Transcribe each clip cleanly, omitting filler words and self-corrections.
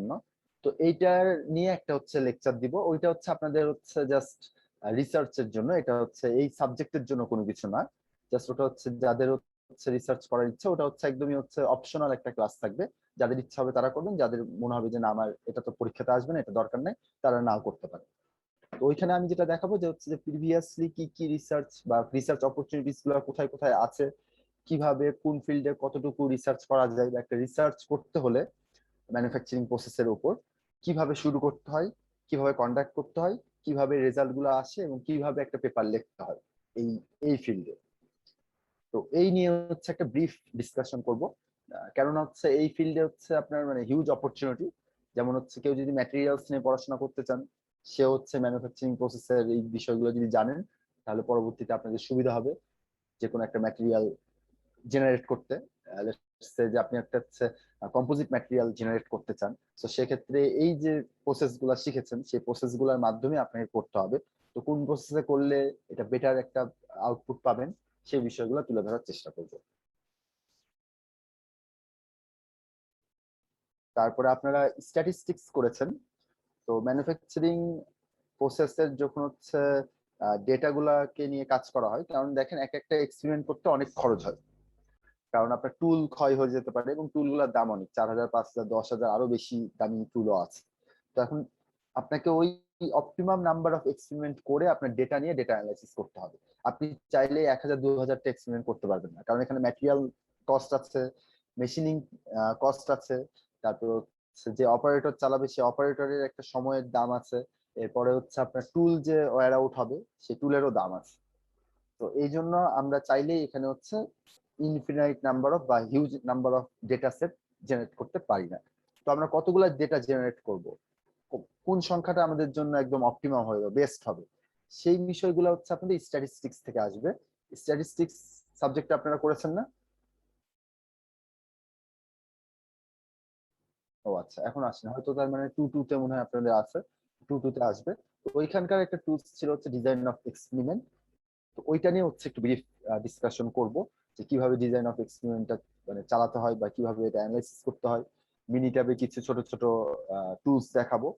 জন্য। তো এইটার নিয়ে একটা হচ্ছে লেকচার দিব, ওইটা হচ্ছে আপনাদের হচ্ছে জাস্ট রিসার্চের জন্য, এটা হচ্ছে এই সাবজেক্টের জন্য কোনো কিছু না। জাস্ট ওটা হচ্ছে যাদের হচ্ছে রিসার্চ করার ইচ্ছা, ওটা হচ্ছে একদমই হচ্ছে অপশনাল একটা ক্লাস থাকবে। যাদের ইচ্ছা হবে তারা করবেন, যাদের মনে হবে যে না আমার এটা তো পরীক্ষাতে আসবে না, এটা দরকার নেই, তারা নাও করতে পারে। তো ওইখানে আমি যেটা দেখাবো যে হচ্ছে যে প্রিভিয়াসলি কি কি রিসার্চ বা রিসার্চ অপরচুনিটিস গুলো কোথায় কোথায় আছে, কিভাবে কোন ফিল্ডে কতটুকু রিসার্চ করা যায়, বা একটা রিসার্চ করতে হলে ম্যানুফ্যাকচারিং প্রসেসের উপর কিভাবে শুরু করতে হয়, কিভাবে কন্ডাক্ট করতে হয়, কিভাবে রেজাল্ট গুলো আসে, এবং কিভাবে একটা পেপার লিখতে হয় এই এই ফিল্ডে। তো এই নিয়ে হচ্ছে একটা ব্রিফ ডিসকাশন করব। কেননা হচ্ছে এই ফিল্ডে হচ্ছে আপনার মানে হিউজ অপরচুনিটি। যেমন হচ্ছে কেউ যদি ম্যাটেরিয়ালস নিয়ে পড়াশোনা করতে চান, সে হচ্ছে ম্যানুফ্যাকচারিং প্রসেসের এই বিষয়গুলো যদি জানেন, তাহলে পরবর্তীতে আপনাদের সুবিধা হবে যে কোনো একটা ম্যাটেরিয়াল জেনারেট করতে। যে আপনি একটা হচ্ছে কম্পোজিট ম্যাটেরিয়াল জেনারেট করতে চান, তো সেক্ষেত্রে এই যে প্রসেস গুলা শিখেছেন, সেই প্রসেস গুলার মাধ্যমে আপনাকে করতে হবে। তো কোন প্রসেসে করলে এটা বেটার একটা আউটপুট পাবেন, সেই বিষয়গুলো তুলে ধরার চেষ্টা করবো। তারপরে আপনারা স্ট্যাটিস্টিক্স করেছেন। তো ম্যানুফ্যাকচারিং প্রসেসের যখন হচ্ছে ডেটা গুলাকে নিয়ে কাজ করা হয়, কারণ দেখেন এক একটা এক্সপেরিমেন্ট করতে অনেক খরচ হয়, কারণ আপনার টুল ক্ষয় হয়ে যেতে পারে, এবং টুল গুলার দাম অনেক, 4,000, 5,000, 10,000, আরো বেশি দামি টুলও আছে। তো এখন আপনাকে ওই অপটিমাম নাম্বার অফ এক্সপেরিমেন্ট করে আপনার ডেটা নিয়ে ডেটা অ্যানালাইসিস করতে হবে। আপনি চাইলে 1,000, 2,000টা এক্সপেরিমেন্ট করতে পারবেন না, কারণ এখানে ম্যাটেরিয়াল কস্ট আছে, মেশিনিং কস্ট আছে, তারপর হচ্ছে যে অপারেটর চালাবে সে অপারেটরের একটা সময়ের দাম আছে, এরপরে হচ্ছে আপনার টুল যে ওয়্যার আউট হবে সেই টুলেরও দাম আছে। তো এই জন্য আমরা চাইলেই এখানে হচ্ছে ইনফিনাইট নাম্বার অফ বা huge number of data set generate করতে পারি না। তো আমরা কতগুলো ডেটা জেনারেট করব, কোন সংখ্যাটা আমাদের জন্য একদম অপটিমাম হবে, বেস্ট হবে, সেই বিষয়গুলো হচ্ছে আপনাদের স্ট্যাটিস্টিক্স থেকে আসবে। স্ট্যাটিস্টিক্স সাবজেক্ট আপনারা করেছেন না? ও আচ্ছা, এখন আসেন হয়তো, তার মানে 2 তে মনে হয় আপনাদের আছে, 2 তে আসবে। তো ওইখানকার একটা টুলস ছিল হচ্ছে ডিজাইন অফ এক্সপেরিমেন্ট। তো ওইটা নিয়ে হচ্ছে একটু ব্রিফ ডিসকাশন করব, যে কিভাবে ডিজাইন অফ এক্সপেরিমেন্টটা মানে চালাতে হয়, বা কিভাবে এটা অ্যানালাইসিস করতে হয়। মিনি ট্যাবে কিছু ছোট ছোট টুলস দেখাবো।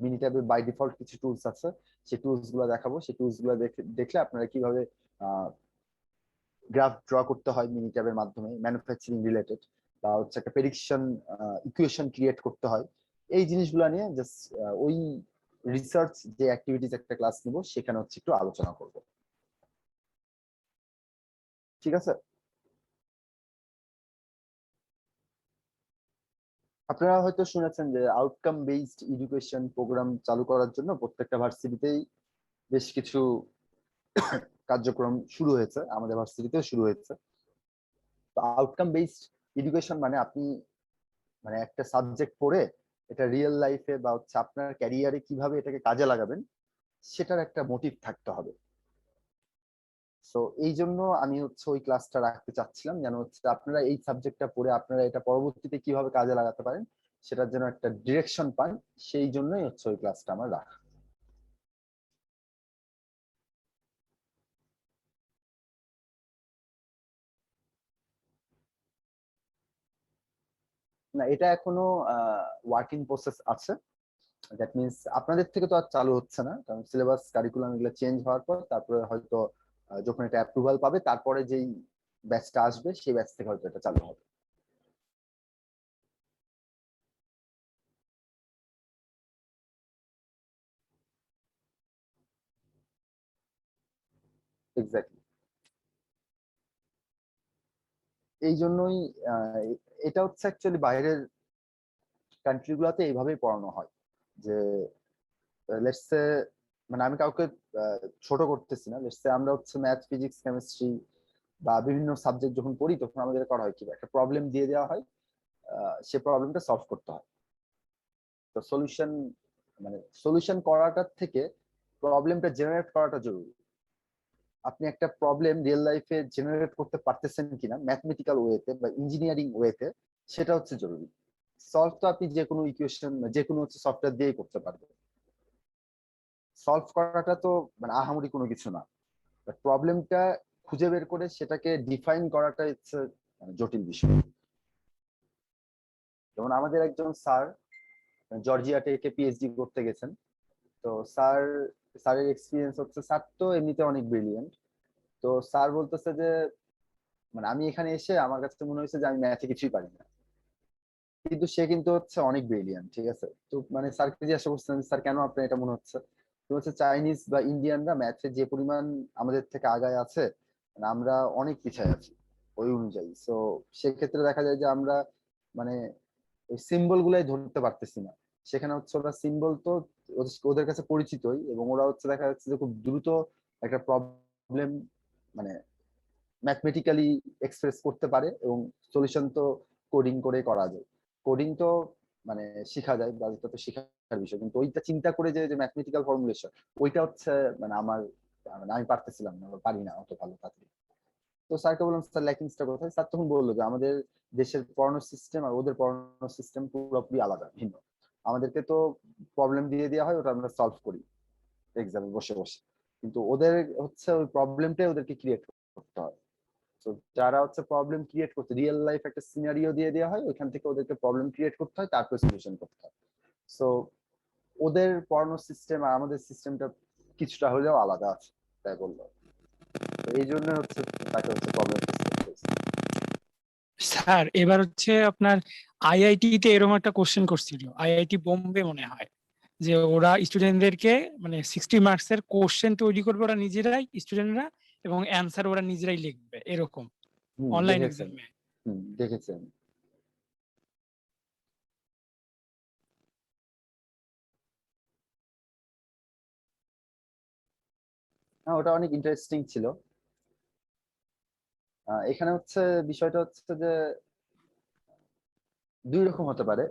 মিনি ট্যাবে বাই ডিফল্ট কিছু টুলস আছে, সেই টুলস গুলো দেখাবো। সেই টুলস গুলো দেখলে আপনারা কিভাবে গ্রাফ ড্র করতে হয় মিনি ট্যাবের মাধ্যমে ম্যানুফ্যাকচারিং রিলেটেড, বা হচ্ছে একটা প্রেডিকশন ইকুয়েশন ক্রিয়েট করতে হয়, এই জিনিসগুলো নিয়ে জাস্ট ওই রিসার্চ যে অ্যাক্টিভিটিস একটা ক্লাস নিব, সেখানে হচ্ছে একটু আলোচনা করব। ঠিক আছে? আপনারা হয়তো শুনেছেন যে আউটকাম বেসড এডুকেশন প্রোগ্রাম চালু করার জন্য প্রত্যেকটা ভার্সিটিতেই বেশ কিছু কার্যক্রম শুরু হয়েছে, আমাদের ভার্সিটিতেও শুরু হয়েছে। তো আউটকাম বেসড এডুকেশন মানে আপনি মানে একটা সাবজেক্ট পড়ে এটা রিয়েল লাইফে বা হচ্ছে আপনার ক্যারিয়ারে কিভাবে এটাকে কাজে লাগাবেন, সেটার একটা মোটিভ থাকতে হবে। তো এই জন্য আমি হচ্ছে ওই ক্লাসটা রাখতে চাচ্ছিলাম, যেন হচ্ছে আপনারা এই সাবজেক্টটা পড়ে আপনারা এটা পরবর্তীতে কিভাবে কাজে লাগাতে পারেন সেটার জন্য একটা ডিরেকশন পান। সেই জন্যই হচ্ছে ওই ক্লাসটা আমার রাখা। না, এটা এখনো ওয়ার্কিং প্রসেস আছে। দ্যাট মিনস আপনাদের থেকে তো আর চালু হচ্ছে না, কারণ সিলেবাস কারিকুলাম এগুলো চেঞ্জ হওয়ার পর তারপরে হয়তো যখন এটা অ্যাপ্রুভাল পাবে, তারপরে যেই ব্যাচটা আসবে সেই ব্যাচ থেকে হয়তো এটা চালু হবে। এক্স্যাক্টলি। এই জন্যই আহ, এটা হচ্ছে অ্যাকচুয়ালি বাইরের কান্ট্রি গুলাতে এইভাবেই পড়ানো হয়, যে লেটস সে মানে আমি কাউকে ছোট করতেছি না, লেটস সে আমরা হচ্ছে ম্যাথ, ফিজিক্স, কেমিস্ট্রি বা বিভিন্ন সাবজেক্ট যখন পড়ি, তখন আমাদের করা হয় কি একটা প্রবলেম দিয়ে দেওয়া হয়, সে প্রবলেমটা সলভ করতে হয়। তো সলিউশন মানে সলিউশন করাটার থেকে প্রবলেমটা জেনারেট করাটা জরুরি। আপনি একটা প্রবলেম রিয়েল লাইফে জেনারেট করতে পারতেছেন কিনা ম্যাথমেটিক্যাল ওয়েতে বা ইঞ্জিনিয়ারিং ওয়েতে, সেটা হচ্ছে জরুরি। সলভ তো আপনি যে কোনো ইকুয়েশন, যে কোনো হচ্ছে সফটওয়্যার দিয়েই করতে পারবেন। সলভ করাটা তো মানে আহামরি কোনো কিছু না, প্রবলেমটা খুঁজে বের করে সেটাকে ডিফাইন করাটা হচ্ছে জটিল বিষয়। যেমন আমাদের একজন স্যার জর্জিয়া টেকে পিএইচডি করতে গেছেন। তো স্যারের এক্সপিরিয়েন্স হচ্ছে, স্যার তো এমনিতে অনেক ব্রিলিয়েন্ট। তো স্যার বলতেছে যে মানে আমি এখানে এসে আমার কাছে মনে হয়েছে যে আমি ম্যাথে কিছুই পারি না, কিন্তু সে কিন্তু হচ্ছে অনেক ব্রিলিয়ান্ট, ঠিক আছে। তো মানে স্যারকে জিজ্ঞাসা করছিলাম, স্যার কেন আপনার এটা মনে হচ্ছে? তো হচ্ছে চাইনিজ বা ইন্ডিয়ানরা ম্যাথে যে পরিমাণ আমাদের থেকে আগায় আছে, মানে আমরা অনেক পিছায় আছি ওই অনুযায়ী। তো সেক্ষেত্রে দেখা যায় যে আমরা মানে ওই সিম্বল গুলাই ধরতে পারতেছি না। সেখানে হচ্ছে ওরা সিম্বল তো ওদের কাছে পরিচিতই, এবং ওরা হচ্ছে দেখা যাচ্ছে যে খুব দ্রুত একটা প্রবলেম মানে ম্যাথমেটিক্যালি এক্সপ্রেস করতে পারে, এবং সলিউশন তো কোডিং করে করা যায়। কোডিং তো মানে শেখা যায়, বা এটা তো শেখার বিষয়, কিন্তু ওইটা চিন্তা করে যে ম্যাথমেটিক্যাল ফর্মুলেশন, ওইটা হচ্ছে মানে আমার মানে আমি পারতেছিলাম না বা পারি না অত ভালো তাড়াতাড়ি। তো স্যারকে বললাম, স্যার ল্যাকিংসটা কোথায়? স্যার তখন বললো যে আমাদের দেশের পড়ানোর সিস্টেম আর ওদের পড়ানোর সিস্টেম পুরোপুরি আলাদা, ভিন্ন। আমাদেরকে তো প্রবলেম দিয়ে দেওয়া হয়, ওটা আমরা সলভ করি এক্সামে বসে বসে, কিন্তু ওদের হচ্ছে ওই প্রবলেমটাই ওদেরকে ক্রিয়েট করতে হয়। তো যারা হচ্ছে প্রবলেম ক্রিয়েট করতে, রিয়েল লাইফ একটা সিনারিও দিয়ে দেওয়া হয়, ওইখান থেকে ওদেরকে প্রবলেম ক্রিয়েট করতে হয়, তারপর সলিউশন করতে হয়। সো ওদের পড়ানোর সিস্টেম আর আমাদের সিস্টেমটা কিছুটা হলেও আলাদা আছে, তাই বললো। তো এই জন্য হচ্ছে তাকে হচ্ছে প্রবলেম ফেস করতে হয়েছে। স্যার এবার হচ্ছে আপনার আইআইটি তে এরকম একটা কোশ্চেন করছিল, আইআইটি বোম্বে মনে হয়, যে ওরা স্টুডেন্টদেরকে মানে 60 মার্কস এর কোশ্চেন তৈরি করবে ওরা নিজেরাই স্টুডেন্টরা, এবং অ্যান্সার ওরা নিজেরাই লিখবে এরকম অনলাইন দেখেছেন। এক্সামে। দেখেছেন। হ্যাঁ, ওটা অনেক ইন্টারেস্টিং ছিল। এখানে হচ্ছে বিষয়টা হচ্ছে যে দুই রকম হতে পারে।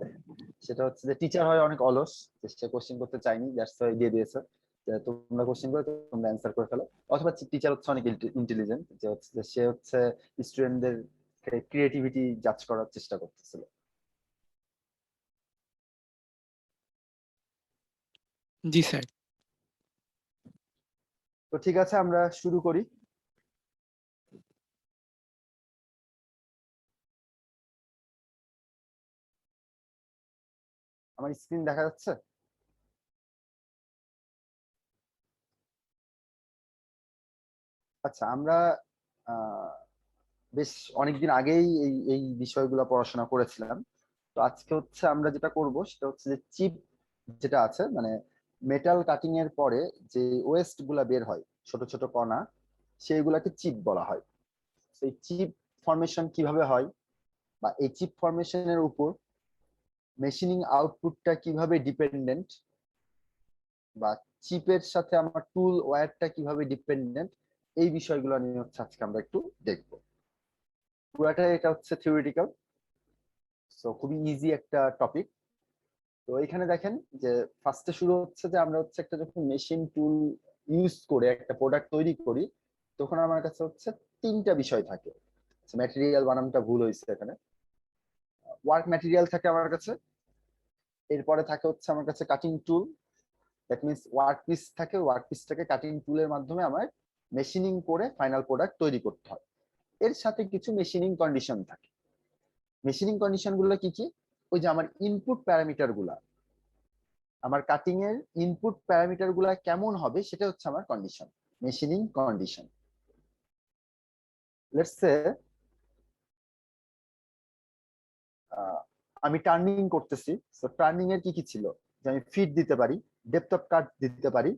সেটা হচ্ছে যে টিচার হয় অনেক অলস, যে সে কোশ্চেন করতে চায়নি, দ্যাটস ওয়াই দিয়ে দিয়েছে যে তোমরা কোশ্চেন করে তোমরা অ্যান্সার করে ফেলো। অথবা টিচার হচ্ছে অনেক ইন্টেলিজেন্ট, যে হচ্ছে যে সে হচ্ছে স্টুডেন্টদের ক্রিয়েটিভিটি জাজ করার চেষ্টা করতেছিল। জি স্যার। তো ঠিক আছে, আমরা শুরু করি। আমার স্ক্রিন দেখা যাচ্ছে? আচ্ছা, আমরা আহ বেশ অনেকদিন আগেই এই এই বিষয়গুলো পড়াশোনা করেছিলাম। তো আজকে হচ্ছে আমরা যেটা করব সেটা হচ্ছে যে চিপ যেটা আছে, মানে মেটাল কাটিং এর পরে যে ওয়েস্ট গুলা বের হয়, ছোট ছোট কণা, সেইগুলাকে চিপ বলা হয়। সেই চিপ ফরমেশন কিভাবে হয়, বা এই চিপ ফরমেশনের উপর মেশিনিং আউটপুটটা কিভাবে ডিপেন্ডেন্ট, বা চিপের সাথে আমার টুল ওয়্যারটা কিভাবে ডিপেন্ডেন্ট, এই বিষয়গুলো নিয়ে হচ্ছে আজকে আমরা একটু দেখবো। পুরাটা এটা হচ্ছে থিওরিটিক্যাল, সো খুবই ইজি একটা টপিক। তো এখানে দেখেন যে ফার্স্টে শুরু হচ্ছে যে আমরা হচ্ছে একটা যখন মেশিন টুল ইউজ করে একটা প্রোডাক্ট তৈরি করি, তখন আমার কাছে হচ্ছে তিনটা বিষয় থাকে। ম্যাটেরিয়াল বানানটা ভুল হয়েছে এখানে। ওয়ার্ক ম্যাটেরিয়াল থাকে আমার কাছে, এরপরে থাকে হচ্ছে আমার কাছে cutting tool, that means work piece থাকে, ওয়ার্ক পিসটাকে কাটিং টুলের মাধ্যমে আমার মেশিনিং করে ফাইনাল প্রোডাক্ট তৈরি করতে হয়। এর সাথে কিছু মেশিনিং কন্ডিশন থাকে। মেশিনিং কন্ডিশন গুলো কি কি? ওই যে আমার ইনপুট প্যারামিটার গুলা, আমার কাটিং এর ইনপুট প্যারামিটার গুলা কেমন হবে, সেটা হচ্ছে আমার condition, machining condition. Let's say আমি টার্নিং করতেছি। সো টার্নিং এর কি কি ছিল, যে আমি ফিট দিতে পারি, ডেপথ অফ কাট দিতে পারি,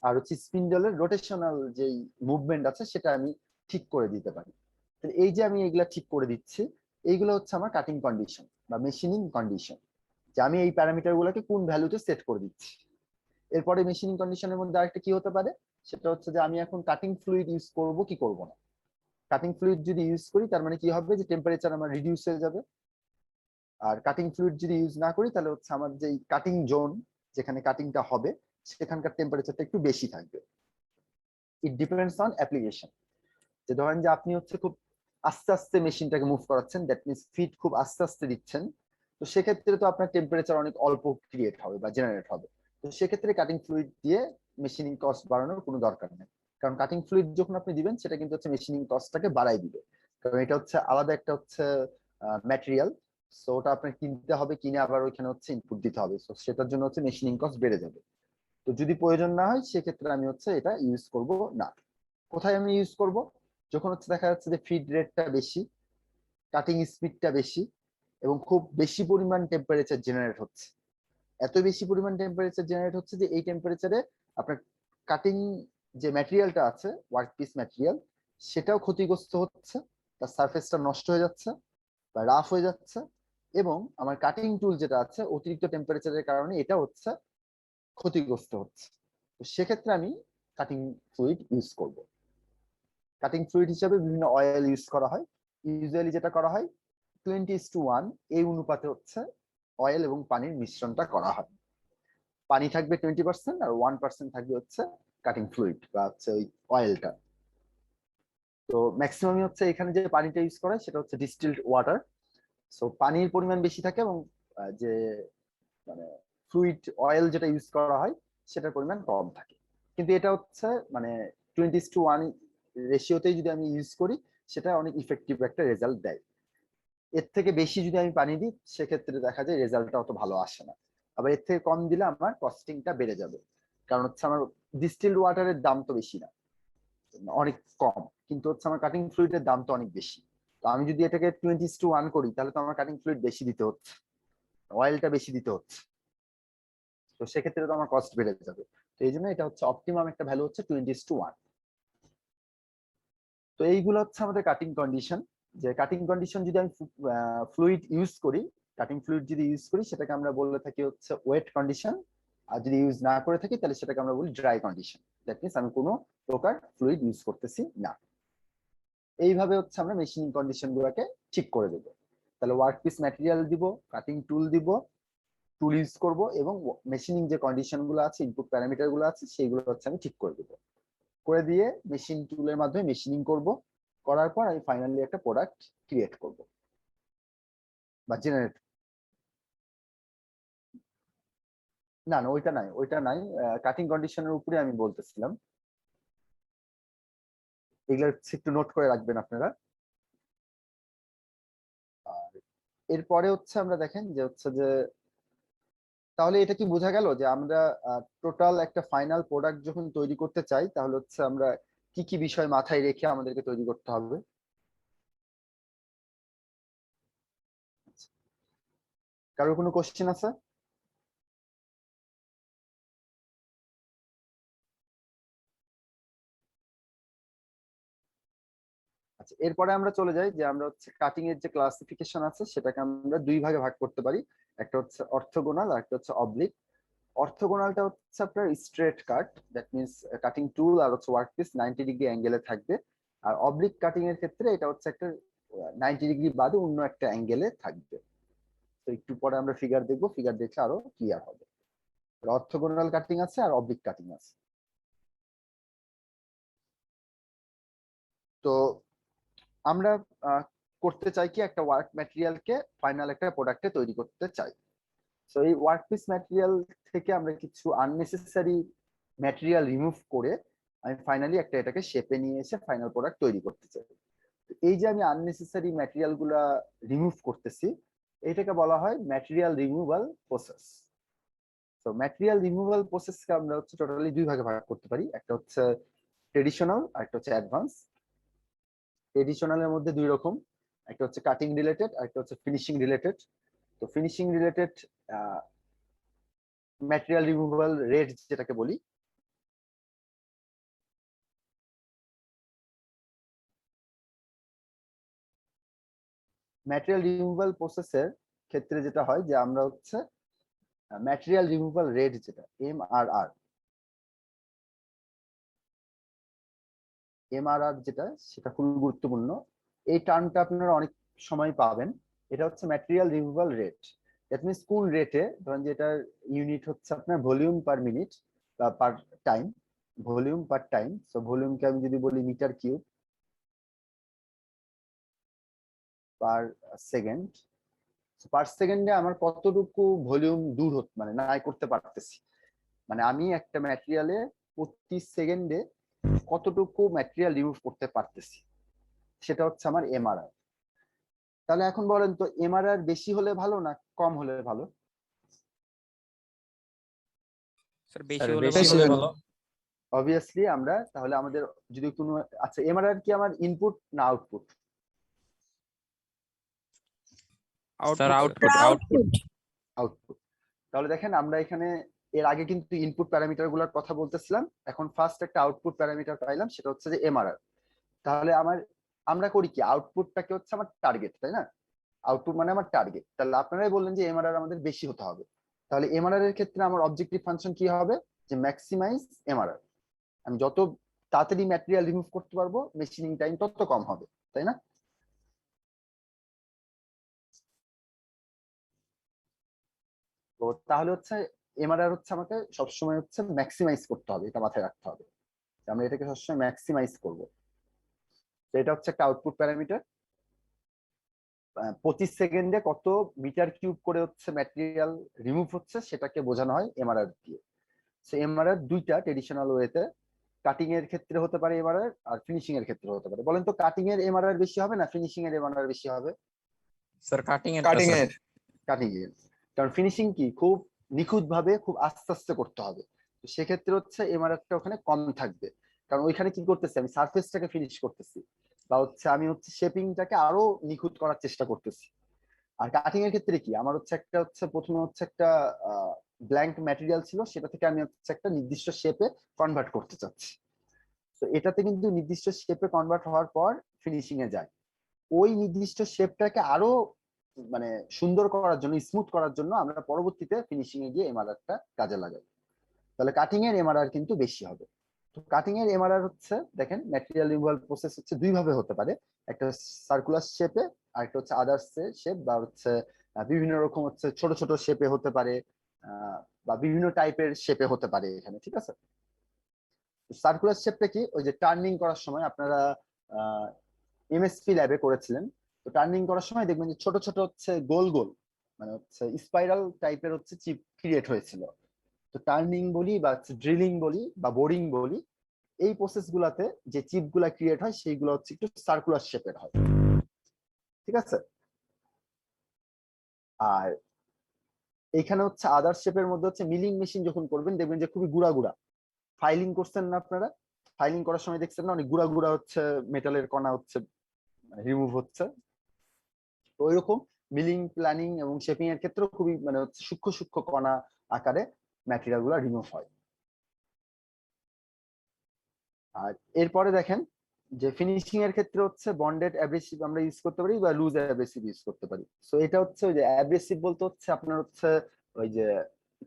আর হচ্ছে স্পিন্ডলের রোটেশনাল যে মুভমেন্ট আছে সেটা আমি ঠিক করে দিতে পারি। এই যে আমি এগুলা ঠিক করে দিচ্ছি, এইগুলো হচ্ছে আমার কাটিং কন্ডিশন বা মেশিনিং কন্ডিশন, যে আমি এই প্যারামিটার গুলোকে কোন ভ্যালুতে সেট করে দিচ্ছি। এরপরে মেশিনিং কন্ডিশনের মধ্যে আরেকটা কি হতে পারে, সেটা হচ্ছে যে আমি এখন কাটিং ফ্লুইড ইউজ করব কি করব না। কাটিং ফ্লুইড যদি ইউজ করি তার মানে কি হবে, যে টেম্পারেচার আমার রিডিউস হয়ে যাবে। আর কাটিং ফ্লুইড যদি ইউজ না করি, তাহলে হচ্ছে আমার যে কাটিং জোন, যেখানে কাটিংটা হবে, সেখানকার টেম্পারেচারটা একটু বেশি থাকবে। It depends on application. যে ধরেন যে আপনি হচ্ছে খুব আস্তে আস্তে মেশিনটাকে মুভ করাচ্ছেন, দ্যাট মিনস ফিট খুব আস্তে আস্তে দিচ্ছেন, তো সেক্ষেত্রে তো আপনার টেম্পারেচার অনেক অল্প ক্রিয়েট হবে বা জেনারেট হবে। তো সেক্ষেত্রে কাটিং ফ্লুইড দিয়ে মেশিনিং কস্ট বাড়ানোর কোনো দরকার নেই, কারণ কাটিং ফ্লুইড যখন আপনি দিবেন সেটা কিন্তু হচ্ছে মেশিনিং কস্টটাকে বাড়াই দিবে, কারণ এটা হচ্ছে আলাদা একটা হচ্ছে ম্যাটেরিয়াল। সো ওটা আপনার কিনতে হবে, কিনে আবার ওইখানে হচ্ছে ইনপুট দিতে হবে, সো সেটার জন্য হচ্ছে মেশিনিং কস্ট বেড়ে যাবে। তো যদি প্রয়োজন না হয় সেক্ষেত্রে আমি হচ্ছে এটা ইউজ করব না। কোথায় আমি ইউজ করব? যখন হচ্ছে দেখা যাচ্ছে যে ফিড রেটটা বেশি, কাটিং স্পিডটা বেশি, এবং খুব বেশি পরিমাণ টেম্পারেচার জেনারেট হচ্ছে। এত বেশি পরিমাণ টেম্পারেচার জেনারেট হচ্ছে যে এই টেম্পারেচারে আপনার কাটিং যে ম্যাটেরিয়ালটা আছে, ওয়ার্ক পিস ম্যাটেরিয়াল, সেটাও ক্ষতিগ্রস্ত হচ্ছে, তার সারফেসটা নষ্ট হয়ে যাচ্ছে বা রাফ হয়ে যাচ্ছে, এবং আমার কাটিং টুল যেটা আছে অতিরিক্ত টেম্পারেচারের কারণে এটা হচ্ছে ক্ষতিগ্রস্ত হচ্ছে। তো সেক্ষেত্রে আমি কাটিং ফ্লুইড ইউজ করব। কাটিং ফ্লুইড হিসেবে বিভিন্ন অয়েল ইউজ করা হয়। ইউজুয়ালি যেটা করা হয় 20:1 এই অনুপাতে হচ্ছে অয়েল এবং পানির মিশ্রণটা করা হয়। পানি থাকবে 20% আর 1% থাকবে হচ্ছে কাটিং ফ্লুইড বা হচ্ছে ওই অয়েলটা। তো ম্যাক্সিমাম হচ্ছে এখানে যে পানিটা ইউজ করা হয় সেটা হচ্ছে ডিস্টিলড ওয়াটার। সো পানির পরিমাণ বেশি থাকে, এবং যে মানে ফ্লুইড অয়েল যেটা ইউজ করা হয় সেটার পরিমাণ কম থাকে। কিন্তু এটা হচ্ছে মানে 20:1 রেশিওতেই যদি আমি ইউজ করি সেটা অনেক ইফেক্টিভ একটা রেজাল্ট দেয়। এর থেকে বেশি যদি আমি পানি দিই সেক্ষেত্রে দেখা যায় রেজাল্টটা অত ভালো আসে না। আবার এর থেকে কম দিলে আমার কস্টিংটা বেড়ে যাবে, কারণ হচ্ছে আমার ডিস্টিলড ওয়াটারের দাম তো বেশি না, অনেক কম, কিন্তু হচ্ছে আমার কাটিং ফ্লুইডের দাম তো অনেক বেশি। তো আমি যদি এটাকে 20:1 করি তাহলে তো আমার কাটিং ফ্লুইড বেশি দিতে হচ্ছে, অয়েলটা বেশি দিতে হচ্ছে, তো সেক্ষেত্রে তো আমার কস্ট বেড়ে যাবে। তো এই জন্য এটা হচ্ছে অপটিমাম একটা ভ্যালু হচ্ছে 20:1। তো এইগুলো হচ্ছে আমাদের কাটিং কন্ডিশন। যে কাটিং কন্ডিশন যদি আমি ফ্লুইড ইউজ করি, কাটিং ফ্লুইড যদি ইউজ করি সেটাকে আমরা বলে থাকি হচ্ছে ওয়েট কন্ডিশন। আর যদি ইউজ না করে থাকি তাহলে সেটাকে আমরা বলি ড্রাই কন্ডিশন। দ্যাট মিনস আমি কোনো প্রকার ফ্লুইড ইউজ করতেছি না। এইভাবে হচ্ছে আমরা মেশিনিং কন্ডিশন গুলোকে ঠিক করে দেবো। তাহলে ওয়ার্ক পিস ম্যাটেরিয়াল দিব, কাটিং টুল দিব, টুল ইউজ করব, এবং মেশিনিং যে কন্ডিশন গুলো আছে, ইনপুট প্যারামিটার গুলো আছে, সেইগুলো হচ্ছে আমি ঠিক করে দেবো। করে দিয়ে মেশিন টুলের মাধ্যমে মেশিনিং করব, করার পর আমি ফাইনালি একটা প্রোডাক্ট ক্রিয়েট করব বা জেনারেট। না না, ওইটা নাই, ওইটা নাই। কাটিং কন্ডিশনের উপরে আমি বলতেছিলাম, এগুলো একটু নোট করে রাখবেন আপনারা। আর এরপরে হচ্ছে আমরা দেখেন যে হচ্ছে যে তাহলে এটা কি বোঝা গেল যে আমরা টোটাল একটা ফাইনাল প্রোডাক্ট যখন তৈরি করতে চাই তাহলে হচ্ছে আমরা কি কি বিষয় মাথায় রেখে আমাদেরকে তৈরি করতে হবে। কারোর কোনো কোশ্চেন আছে? আচ্ছা, এরপরে আমরা চলে যাই যে আমরা হচ্ছে কাটিং এর যে ক্লাসিফিকেশন আছে সেটাকে আমরা দুই ভাগে ভাগ করতে পারি। একটা হচ্ছে অর্থোগোনাল আর একটা হচ্ছে অবলিক। অর্থোগোনালটা হচ্ছে আপনার straight cut, that means cutting tool আর হচ্ছে ওয়ার্কপিস 90 ডিগ্রি অ্যাঙ্গেলে থাকবে। আর অবলিক কাটিং এর ক্ষেত্রে এটা হচ্ছে একটা 90 ডিগ্রি বাদে অন্য একটা অ্যাঙ্গেলে থাকবে। তো একটু পরে আমরা ফিগার দেখবো, ফিগার দেখলে আরো ক্লিয়ার হবে। অর্থোগোনাল কাটিং আছে আর অবলিক কাটিং আছে। তো আমরা করতে চাই কি, একটা ওয়ার্ক ম্যাটেরিয়ালকে ফাইনাল একটা প্রোডাক্টে তৈরি করতে চাই। তো এই ওয়ার্কপিস ম্যাটেরিয়াল থেকে আমরা কিছু আননেসেসারি ম্যাটেরিয়াল রিমুভ করে আমি ফাইনালি একটা এটাকে শেপে নিয়ে এসে ফাইনাল প্রোডাক্ট তৈরি করতে চাই। এই যে আমি আননেসেসারি ম্যাটেরিয়াল গুলা রিমুভ করতেছি, এটাকে বলা হয় ম্যাটেরিয়াল রিমুভাল প্রসেস। তো ম্যাটেরিয়াল রিমুভাল প্রসেসকে আমরা হচ্ছে টোটালি দুই ভাগে ভাগ করতে পারি, একটা হচ্ছে ট্রেডিশনাল আর একটা হচ্ছে অ্যাডভান্স। ট্রেডিশনালের মধ্যে দুই রকম, একটা হচ্ছে কাটিং রিলেটেড আর একটা হচ্ছে ফিনিশিং রিলেটেড। তো finishing related material removal rate যেটাকে বলি, ম্যাটেরিয়াল রিমুভাল প্রসেসের ক্ষেত্রে যেটা হয় যে আমরা হচ্ছে ম্যাটেরিয়াল রিমুভাল রেট যেটা MRR, যেটা সেটা খুব গুরুত্বপূর্ণ। এই টার্মটা আপনারা অনেক সময় পাবেন। এটা হচ্ছে material removal rate. That means কোন রেটে, ধরেন যে এটার ইউনিট হচ্ছে আপনার ভলিউম পার মিনিট বা পার টাইম, ভলিউম পার টাইম। সো ভলিউমকে আমি যদি বলি মিটার কিউব পার সেকেন্ড, পার সেকেন্ডে আমার কতটুকু ভলিউম দূর হতে মানে নাই করতে পারতেছি, মানে আমি একটা ম্যাটেরিয়ালে প্রতি সেকেন্ডে কতটুকু ম্যাটেরিয়াল রিমুভ করতে পারতেছি, সেটা হচ্ছে আমার MRR। তাহলে এখন বলেন তো এমআরআর বেশি হলে ভালো না কম হলে ভালো? স্যার বেশি স্যার হলে বেশি ভালো। হলে ভালো। অবভিয়াসলি আমরা তাহলে আমাদের যদি কোনো, আচ্ছা এমআরআর কি আমার ইনপুট না output? Sir output output. Output. তাহলে দেখেন আমরা এখানে এর আগে কিন্তু ইনপুট প্যারামিটার গুলোর কথা বলতেছিলাম, এখন ফার্স্ট একটা আউটপুট প্যারামিটার পাইলাম, সেটা হচ্ছে যে এমআরআর। তাহলে আমরা করি কি, আউটপুটটাকে হচ্ছে আমার টার্গেট, তাই না? আউটপুট মানে আমার টার্গেট। তাহলে আপনারাই বললেন যে এমআরআর আমাদের বেশি হতে হবে, তাহলে এমআরআর এর ক্ষেত্রে আমার অবজেক্টিভ ফাংশন কি হবে, যে ম্যাক্সিমাইজ এমআরআর। আমি যত তাড়াতাড়ি ম্যাটেরিয়াল রিমুভ করতে পারবো, মেশিনিং টাইম তত কম হবে, তাই না? তো তাহলে হচ্ছে এমআরআর হচ্ছে আমাকে সবসময় হচ্ছে ম্যাক্সিমাইজ করতে হবে, এটা মাথায় রাখতে হবে, আমরা এটাকে সবসময় ম্যাক্সিমাইজ করব। তো এটা হচ্ছে একটা আউটপুট প্যারামিটার। 25 সেকেন্ডে কত মিটার কিউব করে হচ্ছে ম্যাটেরিয়াল রিমুভ হচ্ছে সেটাকে বোঝানো হয় এমআরআর দিয়ে। সো এমআরআর দুইটা ট্রেডিশনাল ওয়েতে, কাটিং এর ক্ষেত্রে হতে পারে এমআরআর, আর ফিনিশিং এর ক্ষেত্রে হতে পারে। বলেন তো কাটিং এর এমআরআর বেশি হবে না ফিনিশিং এর এমআরআর বেশি হবে? স্যার কাটিং এর কাটিং এর, কারণ ফিনিশিং কি খুব নিখুঁত ভাবে খুব আস্তে আস্তে করতে হবে, তো সেক্ষেত্রে হচ্ছে এমআরআরটা ওখানে কম থাকবে, কারণ ওইখানে কি করতেছি আমি সারফেসটাকে ফিনিশ করতেছি, বা হচ্ছে আমি হচ্ছে শেপিংটাকে আরো নিখুঁত করার চেষ্টা করতেছি। আর কাটিং এর ক্ষেত্রে কি আমার হচ্ছে একটা হচ্ছে প্রথমে হচ্ছে একটা ব্ল্যাঙ্ক ম্যাটেরিয়াল ছিল, সেটা থেকে আমি হচ্ছে একটা নির্দিষ্ট শেপে কনভার্ট করতে চাচ্ছি। তো এটাতে কিন্তু নির্দিষ্ট শেপে কনভার্ট হওয়ার পর ফিনিশিং এ যায়, ওই নির্দিষ্ট শেপটাকে আরো মানে সুন্দর করার জন্য, স্মুথ করার জন্য আমরা পরবর্তীতে ফিনিশিং এ গিয়ে এমআরআরটা কাজে লাগাই। তাহলে কাটিং এর এমআরআর কিন্তু বেশি হবে। তো কাটিং এর এমআরআর হচ্ছে দেখেন ম্যাটেরিয়াল রিমুভাল প্রসেস হচ্ছে দুই ভাবে হতে পারে, একটা সার্কুলার শেপে আর একটা হচ্ছে আদার্স শেপ, বা হচ্ছে বিভিন্ন রকম হচ্ছে ছোট ছোট শেপে হতে পারে, বা বিভিন্ন টাইপের শেপে হতে পারে এখানে, ঠিক আছে? সার্কুলার শেপটা কি, ওই যে টার্নিং করার সময় আপনারা এমএসপি ল্যাবে করেছিলেন, তো টার্নিং করার সময় দেখবেন যে ছোট ছোট হচ্ছে গোল গোল মানে হচ্ছে স্পাইরাল টাইপের হচ্ছে চিপ ক্রিয়েট হয়েছিল। তো টার্নিং বলি বা ড্রিলিং বলি বা বোরিং বলি, এই প্রসেস গুলাতে যে চিপ গুলা ক্রিয়েট হয় সেইগুলো হচ্ছে একটু সার্কুলার শেপের হয়, ঠিক আছে? আর এইখানে হচ্ছে আদার শেপের মধ্যে হচ্ছে মিলিং মেশিন যখন করবেন দেখবেন যে খুবই গুড়া গুড়া, ফাইলিং করছেন না আপনারা, ফাইলিং করার সময় দেখছেন না অনেক গুড়া গুড়া হচ্ছে মেটালের কণা হচ্ছে রিমুভ হচ্ছে। তো ওইরকম মিলিং প্ল্যানিং এবং শেপিং এর ক্ষেত্রে খুবই মানে হচ্ছে সূক্ষ্ম সূক্ষ্ম কণা আকারে ম্যাটেরিয়াল গুলো রিমুভ হয়। আর এরপরে দেখেন যে ফিনিশিং এর ক্ষেত্রে হচ্ছে বন্ডেড অ্যাব্রেসিভ আমরা ইউজ করতে পারি বা লুজ অ্যাব্রেসিভ ইউজ করতে পারি। সো এটা হচ্ছে ওই যে অ্যাব্রেসিভ বলতে হচ্ছে আপনার হচ্ছে ওই যে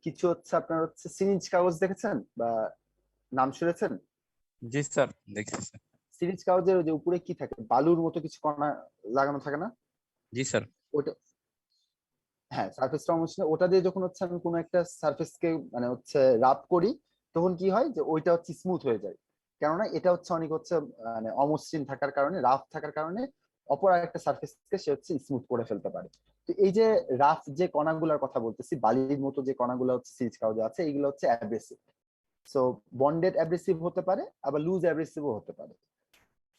কিছু হচ্ছে আপনার হচ্ছে সিরিঞ্জ কাগজ দেখেছেন বা নাম শুনেছেন? জি স্যার দেখতেছি। সিরিঞ্জ কাগজের ওই যে উপরে কি থাকে, বালুর মতো কিছু কণা লাগানো থাকে না? জি স্যার। ওটা, হ্যাঁ সারফেসটা মসৃণ, ওটা দিয়ে যখন হচ্ছে আমি কোনো একটা সারফেসকে মানে হচ্ছে রাব করি, তখন কি হয় যে ওইটা হচ্ছে স্মুথ হয়ে যায়, কেননা এটা হচ্ছে অনেক হচ্ছে মানে অমসৃণ থাকার কারণে, রাফ থাকার কারণে অপর একটা সারফেসকে সে হচ্ছে স্মুথ করে ফেলতে পারে। তো এই যে রাফ যে কণাগুলোর কথা বলতেছি, বালির মতো যে কণাগুলো হচ্ছে সিরিজ কাগজে আছে, এইগুলো হচ্ছে অ্যাব্রেসিভ। সো বন্ডেড অ্যাব্রেসিভ হতে পারে, আবার লুজ অ্যাব্রেসিভও হতে পারে।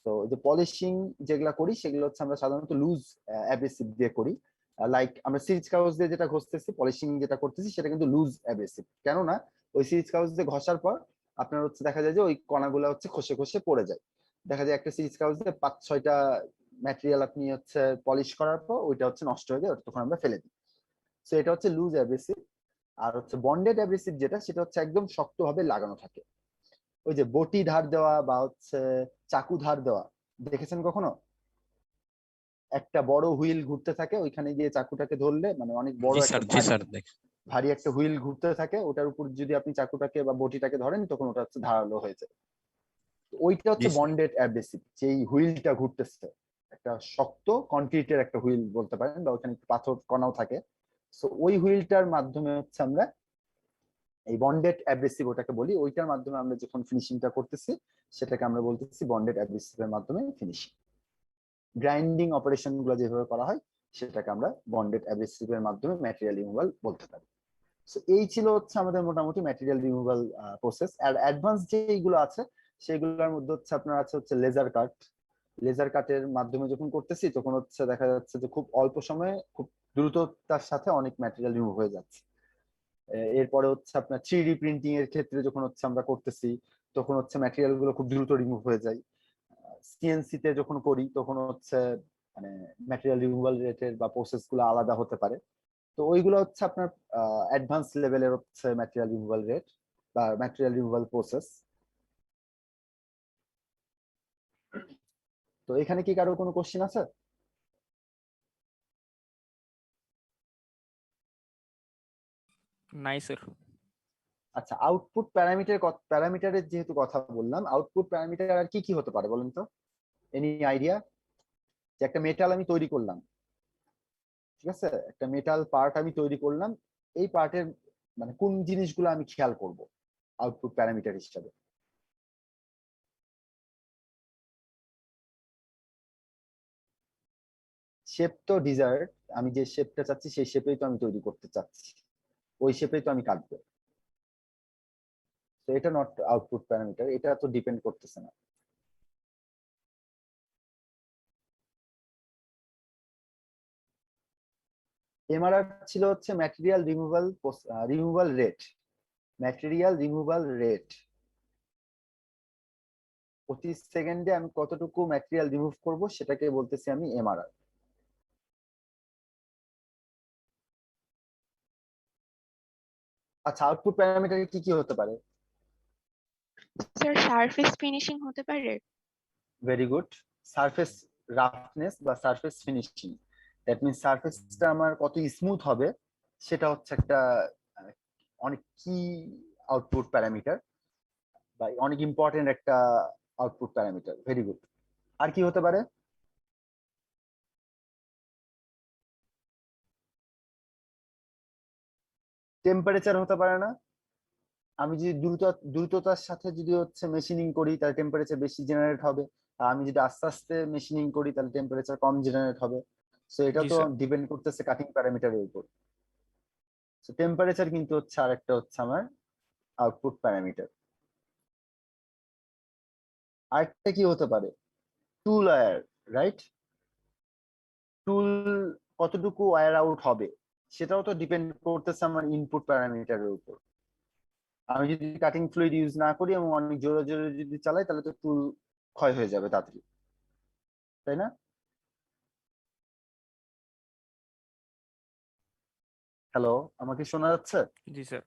তো যে পলিশিং যেগুলা করি সেগুলো হচ্ছে আমরা সাধারণত লুজ অ্যাব্রেসিভ দিয়ে করি, লাইক আমরা সিরিজ কাগজ দিয়ে যেটা ঘষতেছি, পলিশিং যেটা করতেছি সেটা কিন্তু লুজ অ্যাব্রেসিভ। কেননা ওই সিরিজ কাগজ দিয়ে ঘষার পর আপনার হচ্ছে দেখা যায় যে ওই কণাগুলো হচ্ছে খসে খসে পড়ে যায়, দেখা যায় একটা সিরিজ কাগজ দিয়ে 5-6টা ম্যাটেরিয়াল আপনি হচ্ছে পলিশ করার পর ওইটা হচ্ছে নষ্ট হয়ে যায়, ওটা তখন আমরা ফেলে দিই। সো এটা হচ্ছে লুজ অ্যাব্রেসিভ। আর হচ্ছে বন্ডেড অ্যাব্রেসিভ যেটা, সেটা হচ্ছে একদম শক্তভাবে লাগানো থাকে, ওই যে বটি ধার দেওয়া বা হচ্ছে চাকু ধার দেওয়া দেখেছেন কখনো? একটা বড় হুইল ঘুরতে থাকে, ওইখানে গিয়ে চাকুটাকে ধরলে মানে অনেক বড় জি একটা স্যার, জি স্যার দেখ। ভারী একটা হুইল ঘুরতে থাকে, ওটার উপর যদি আপনি চাকুটাকে বা বটিটাকে ধরেন তখন ওটা হচ্ছে ধারালো হয়ে যায়। ওইটা জি হচ্ছে স্যার। বন্ডেড অ্যাব্রেসিভ, যেই হুইলটা ঘুরতেছে একটা শক্ত কনক্রিটের একটা হুইল বলতে পারেন, বা ওখানে পাথর কণাও থাকে। সো ওই হুইলটার মাধ্যমে হচ্ছে আমরা এই বন্ডেড অ্যাব্রেসিভ ওটাকে বলি, ওইটার মাধ্যমে আমরা যখন ফিনিশিংটা করতেছি সেটাকে আমরা বলতেছি বন্ডেড অ্যাব্রেসিভের মাধ্যমে ফিনিশিং। গ্রাইন্ডিং অপারেশন গুলো যেভাবে করা হয় সেটাকে আমরা বন্ডেড অ্যাব্রেসিভের মাধ্যমে ম্যাটেরিয়াল রিমুভাল বলতে পারি। সো এই ছিল হচ্ছে আমাদের মোটামুটি ম্যাটেরিয়াল রিমুভাল প্রসেস। আর অ্যাডভান্স যেগুলো আছে সেগুলোর মধ্যে হচ্ছে আপনার আছে হচ্ছে লেজার কাট। লেজার কাটের মাধ্যমে যখন করতেছি তখন হচ্ছে দেখা যাচ্ছে যে খুব অল্প সময়ে খুব দ্রুততার সাথে অনেক ম্যাটেরিয়াল রিমুভ হয়ে যাচ্ছে। এরপরে হচ্ছে আপনার 3D প্রিন্টিং এর ক্ষেত্রে যখন হচ্ছে আমরা করতেছি তখন হচ্ছে ম্যাটেরিয়াল গুলো খুব দ্রুত রিমুভ হয়ে যায়। সিএনসি তে যখন করি তখন হচ্ছে মানে ম্যাটেরিয়াল রিমুভাল রেটের বা প্রসেস গুলো আলাদা হতে পারে। তো ওইগুলো হচ্ছে আপনার অ্যাডভান্স লেভেলের হচ্ছে ম্যাটেরিয়াল রিমুভাল রেট বা ম্যাটেরিয়াল রিমুভাল প্রসেস। তো এখানে কি কারো কোনো কোশ্চেন আছে? নাই স্যার। আচ্ছা, আউটপুট প্যারামিটারের যেহেতু কথা বললাম, আউটপুট প্যারামিটার আর কি কি হতে পারে বলেন তো? Any idea? যে একটা মেটাল আমি তৈরি করলাম, ঠিক আছে, একটা মেটাল পার্ট আমি তৈরি করলাম, এই পার্টের মানে কোন জিনিসগুলো আমি খেয়াল করব আউটপুট প্যারামিটার হিসাবে? শেপ তো ডিজায়ার, আমি যে শেপটা চাচ্ছি সেই শেপেই তো আমি তৈরি করতে চাচ্ছি, ওই শেপেই তো আমি কাটবো। তো এটা নট আউটপুট প্যারামিটার, এটা তো ডিপেন্ড করতেছে না। এমআরআর ছিল হচ্ছে material removal rate. Material removal rate, প্রতি সেকেন্ডে আমি কতটুকু ম্যাটেরিয়াল রিমুভ করব সেটাকে বলতেছি আমি এমআরআর। আচ্ছা, আউটপুট প্যারামিটার কি কি হতে পারে? স্যার সারফেস ফিনিশিং হতে পারে। Very good. সারফেস রাফনেস বা সারফেস ফিনিশিং, দ্যাট মিনস সারফেসটা আমার কত স্মুথ হবে, সেটা হচ্ছে একটা আহ, অনেক কি আউটপুট প্যারামিটার বা অনেক ইম্পর্টেন্ট একটা আউটপুট প্যারামিটার। Very good. আর কি হতে পারে? টেম্পারেচার হতে পারে না? আমি যদি দ্রুততার সাথে যদি হচ্ছে মেশিনিং করি তাহলে টেম্পারেচার বেশি জেনারেট হবে, আর আমি যদি আস্তে আস্তে মেশিনিং করি তাহলে টেম্পারেচার কম জেনারেট হবে। সো এটা জি তো স্যার। ডিপেন্ড করতেছে কাটিং প্যারামিটারের উপর। সো টেম্পারেচার কিন্তু হচ্ছে আরেকটা হচ্ছে আমার আউটপুট প্যারামিটার। আরেকটা কি হতে পারে? টুল ওয়্যার, রাইট? টুল কতটুকু ওয়্যার আউট হবে সেটাও তো ডিপেন্ড করতেছে আমার ইনপুট প্যারামিটারের উপর। আমি যদি কাটিং ফ্লুইড ইউজ না করি এবং অনেক জোরে জোরে যদি চালাই তাহলে তো টুল ক্ষয় হয়ে যাবে তাড়াতাড়ি, তাই না? হ্যালো, আমাকে শোনা যাচ্ছে? জি স্যার।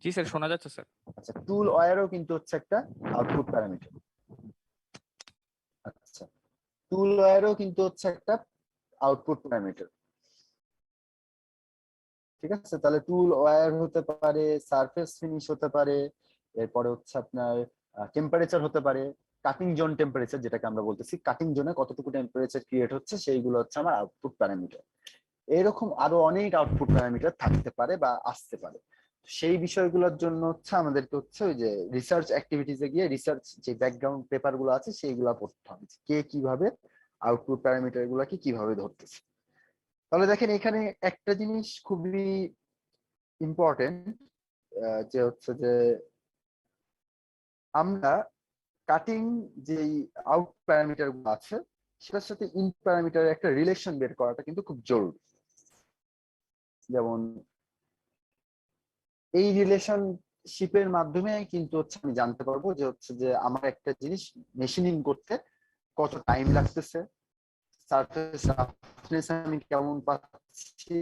জি স্যার, শোনা যাচ্ছে স্যার। আচ্ছা, টুল ওয়্যারও কিন্তু হচ্ছে একটা আউটপুট প্যারামিটার। আচ্ছা, টুল ওয়্যারও কিন্তু হচ্ছে একটা আউটপুট প্যারামিটার। ঠিক আছে, তাহলে টুল ওয়্যার হতে পারে, সারফেস ফিনিশ হতে পারে, এরপরে হচ্ছে আপনার টেম্পারেচার হতে পারে, কাটিং জোন টেম্পারেচার যেটাকে আমরা বলতেছি, কাটিং জোনে কতটুকু টেম্পারেচার ক্রিয়েট হচ্ছে সেইগুলো হচ্ছে আমার আউটপুট প্যারামিটার। এরকম আরো অনেক আউটপুট প্যারামিটার থাকতে পারে বা আসতে পারে। সেই বিষয়গুলোর জন্য হচ্ছে আমাদেরকে হচ্ছে ওই যে রিসার্চ অ্যাক্টিভিটিসে গিয়ে রিসার্চ যে ব্যাকগ্রাউন্ড পেপার গুলো আছে সেইগুলো পড়তে হবে, কে কিভাবে আউটপুট প্যারামিটার গুলাকে কিভাবে ধরতেছে। তাহলে দেখেন এখানে একটা জিনিস খুবই ইম্পর্টেন্ট, যে হচ্ছে যে আমরা কাটিং যেই আউট প্যারামিটার গুলো আছে সেটার সাথে ইন প্যারামিটারের একটা রিলেশন বের করাটা কিন্তু খুব জরুরি। যেমন এই রিলেশনশিপের মাধ্যমে কিন্তু হচ্ছে আমি জানতে পারবো যে হচ্ছে যে আমার একটা জিনিস মেশিনিং করতে কত টাইম লাগতেছে, সারফেস রাফনেস আমি কেমন পাচ্ছি,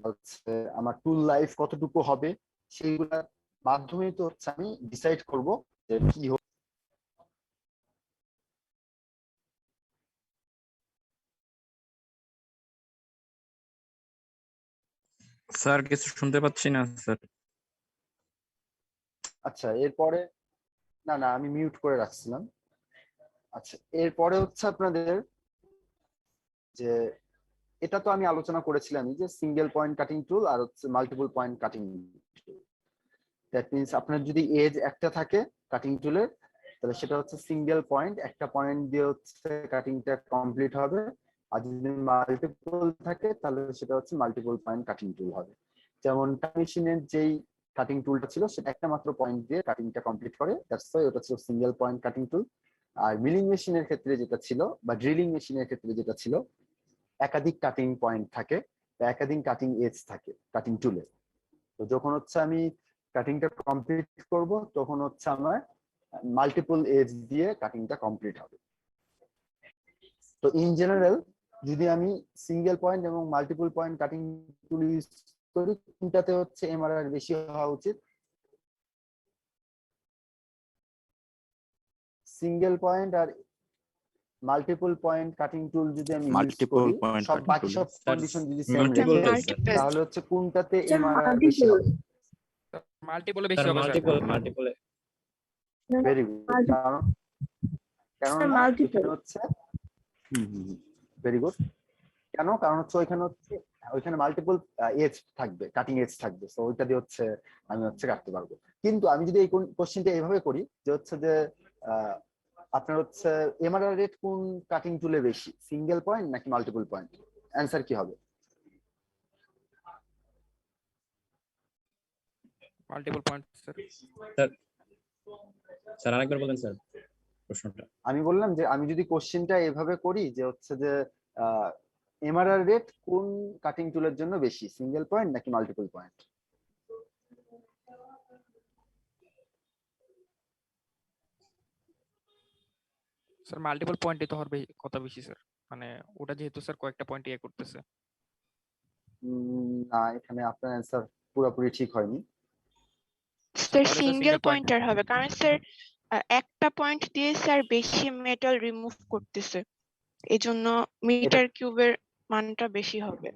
হচ্ছে আমার টুল লাইফ কতটুকু হবে, সেইগুলোর মাধ্যমেই তো হচ্ছে আমি ডিসাইড করব যে কি হবে। স্যার কিছু শুনতে পাচ্ছি না স্যার। আচ্ছা, এরপরে না না আমি মিউট করে রাখছিলাম। আচ্ছা, এরপরে হচ্ছে আপনাদের যে এটা তো আমি আলোচনা করেছিলাম যে সিঙ্গেল পয়েন্ট কাটিং টুল আর হচ্ছে multiple point cutting tool. That means আপনার যদি এজ একটা থাকে কাটিং টুলের তাহলে সেটা হচ্ছে সিঙ্গেল পয়েন্ট, একটা পয়েন্ট দিয়ে হচ্ছে কাটিংটা কমপ্লিট হবে। আর যদি মাল্টিপল থাকে তাহলে সেটা হচ্ছে মাল্টিপল পয়েন্ট কাটিং টুল হবে। যেমন মেশিনের যেই কাটিং টুলটা ছিল সেটা একটা মাত্র পয়েন্ট দিয়ে কাটিংটা কমপ্লিট করে, দ্যাটস ওয়াই ওটা ছিল সিঙ্গেল পয়েন্ট কাটিং টুল। আর মিলিং মেশিনের ক্ষেত্রে যেটা ছিল বা ড্রিলিং মেশিনের ক্ষেত্রে যেটা ছিল, একাধিক কাটিং পয়েন্ট থাকে বা একাধিক কাটিং এজ থাকে কাটিং টুলে। তো যখন হচ্ছে আমি কাটিংটা কমপ্লিট করব তখন হচ্ছে আমার মাল্টিপল এজ দিয়ে কাটিংটা কমপ্লিট হবে। তো ইন জেনারেল যদি আমি সিঙ্গেল পয়েন্ট এবং মাল্টিপল পয়েন্ট কাটিং টুল ইউজ করি, কোনটাতে হচ্ছে এমআরআর বেশি হওয়া উচিত? সিঙ্গেল পয়েন্ট আর মাল্টিপল পয়েন্ট কাটিং টুল যদি আমি ইউজ Multiple করি, point সব cutting বাকি tool। সব Sir, কন্ডিশন যদি সেম multiple রেখে, type, sir। মাল্টিপল তাহলে হচ্ছে কোনটাতে এমআরআর বেশি হবে? মাল্টিপলে বেশি হবে স্যার। Multiple very good. কারণ কেননা এখানে হচ্ছে ভেরি গুড। কেন? কারণ হচ্ছে ওইখানে মাল্টিপল এজ থাকবে, কাটিং এজ থাকবে, তো ওইটা দিয়ে হচ্ছে আমি হচ্ছে কাটতে পারবো। কিন্তু আমি যদি এই কোশ্চেনটা এইভাবে করি যে হচ্ছে যে আপনার হচ্ছে এমআরআর রেট কোন কাটিং টুলে বেশি, সিঙ্গেল পয়েন্ট নাকি মাল্টিপল পয়েন্ট, অ্যান্সার কি হবে? Multiple point sir. স্যার আরেকবার বলেন স্যার প্রশ্নটা। আমি বললাম যে আমি যদি কোশ্চেনটা এভাবে করি যে হচ্ছে যে এমআরআর রেট কোন কাটিং টুলের জন্য বেশি, সিঙ্গেল পয়েন্ট নাকি মাল্টিপল পয়েন্ট? স্যার মাল্টিপল পয়েন্টে তো হবে কথা বেশি স্যার, মানে ওটা যেহেতু স্যার কয়েকটা পয়েন্ট ইয়ে করতেছে। না, এখানে আপনার অ্যান্সার পুরোপুরি ঠিক হয়নি। স্যার তাহলে sir single single point. Pointer হবে, কারণ স্যার একটা পয়েন্ট দিয়ে স্যার বেশি মেটাল রিমুভ করতেছে, এজন্য মিটার কিউবের মানটা বেশি হবে।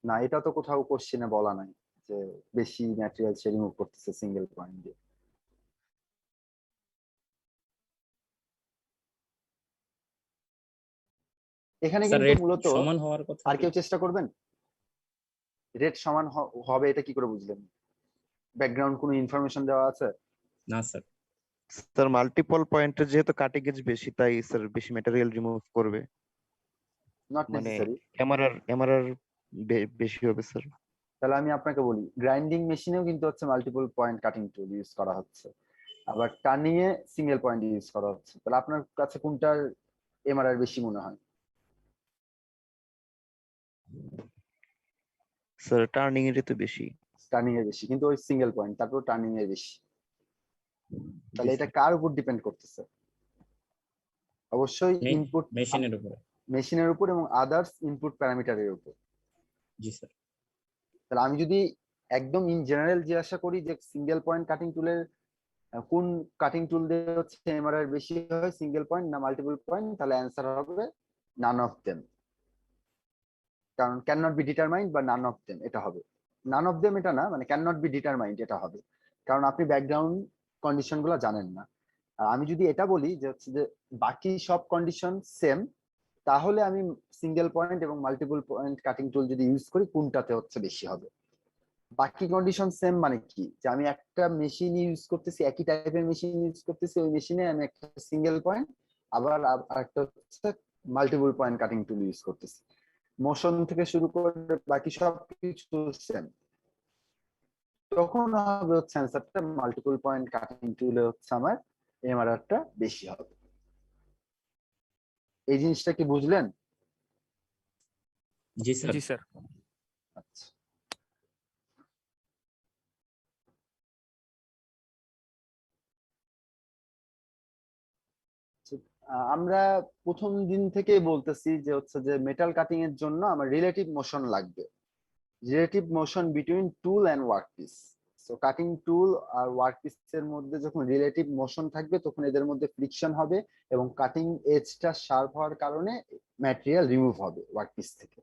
না, এটা তো কোথাও কোশ্চেনে বলা নাই যে বেশি ম্যাটেরিয়াল সে রিমুভ করতেছে সিঙ্গেল পয়েন্ট দিয়ে। এখানে স্যার কিন্তু রেট মূলত সমান হওয়ার কথা। আর কেউ চেষ্টা করবেন? রেট সমান হবে এটা কি করে বুঝলেন? ব্যাকগ্রাউন্ড কোনো ইনফরমেশন দেওয়া আছে? না স্যার। স্যার মাল্টিপল পয়েন্টের যেহেতু কাটিং এজ বেশি, তাই স্যার বেশি ম্যাটেরিয়াল রিমুভ করবে, নট মানে নেসেসারি। এমআরআর বেশি হবে স্যার। তাহলে আমি আপনাকে বলি, গ্রাইন্ডিং মেশিনেও কিন্তু হচ্ছে মাল্টিপল পয়েন্ট কাটিং টুল ইউজ করা হচ্ছে, আবার turning a single point use করা হচ্ছে। তাহলে আপনার কাছে কোনটার এমআরআর বেশি মনে হয়? স্যার টার্নিং এর তো বেশি। টার্নিং এর বেশি, কিন্তু ওই সিঙ্গেল পয়েন্ট, তারপর টার্নিং এর বেশি। তাহলে জি এটা স্যার। কার উপর ডিপেন্ড করতেছে? অবশ্যই ইনপুট মেশিনের উপরে। মেশিনের উপর এবং আদার্স ইনপুট প্যারামিটারের উপর। জি স্যার। তাহলে আমি যদি একদম ইন জেনারেল জিজ্ঞাসা করি যে সিঙ্গেল পয়েন্ট কাটিং টুলের কোন কাটিং টুল দিয়ে হচ্ছে এমআরআর বেশি হয়, সিঙ্গেল পয়েন্ট না মাল্টিপল পয়েন্ট, তাহলে অ্যান্সার হবে নান অফ দেম। কারণ ক্যান নট বি ডিটারমাইন্ড বা নান অফ দেম এটা হবে। নান অফ দেম এটা না, মানে ক্যান নট বি ডিটারমাইন্ড এটা হবে, কারণ আপনি ব্যাকগ্রাউন্ড কন্ডিশন গুলো জানেন না। আর আমি যদি এটা বলি যে হচ্ছে যে বাকি সব কন্ডিশন সেম, তাহলে আমি সিঙ্গেল পয়েন্ট এবং মাল্টিপল পয়েন্ট কাটিং টুল যদি ইউজ করি কোনটাতে হচ্ছে বেশি হবে। বাকি কন্ডিশন সেম মানে কি, যে আমি একটা মেশিন ইউজ করতেছি, একই টাইপের মেশিন ইউজ করতেছি, ওই মেশিনে আমি একটা সিঙ্গেল পয়েন্ট আবার একটা হচ্ছে মাল্টিপল পয়েন্ট কাটিং টুল ইউজ করতেছি, মোশন থেকে শুরু করে বাকি সব কিছু সেম, তখন হবে হচ্ছে অ্যান্সারটা মাল্টিপল পয়েন্ট কাটিং টুলে হচ্ছে আমার এমআরআরটা বেশি হবে। এই জিনিসটা কি বুঝলেন? জি স্যার। জি স্যার। আচ্ছা, আমরা প্রথম দিন থেকে বলতেছি যে হচ্ছে যে মেটাল কাটিং এর জন্য আমার রিলেটিভ মোশন লাগবে, relative motion between tool and workpiece. So cutting tool আর ওয়ার্কপিসের মধ্যে যখন রিলেটিভ মোশন থাকবে তখন এদের মধ্যে ফ্রিকশন হবে এবং কাটিং এজটা শার্প হওয়ার কারণে ম্যাটেরিয়াল রিমুভ হবে ওয়ার্কপিস থেকে।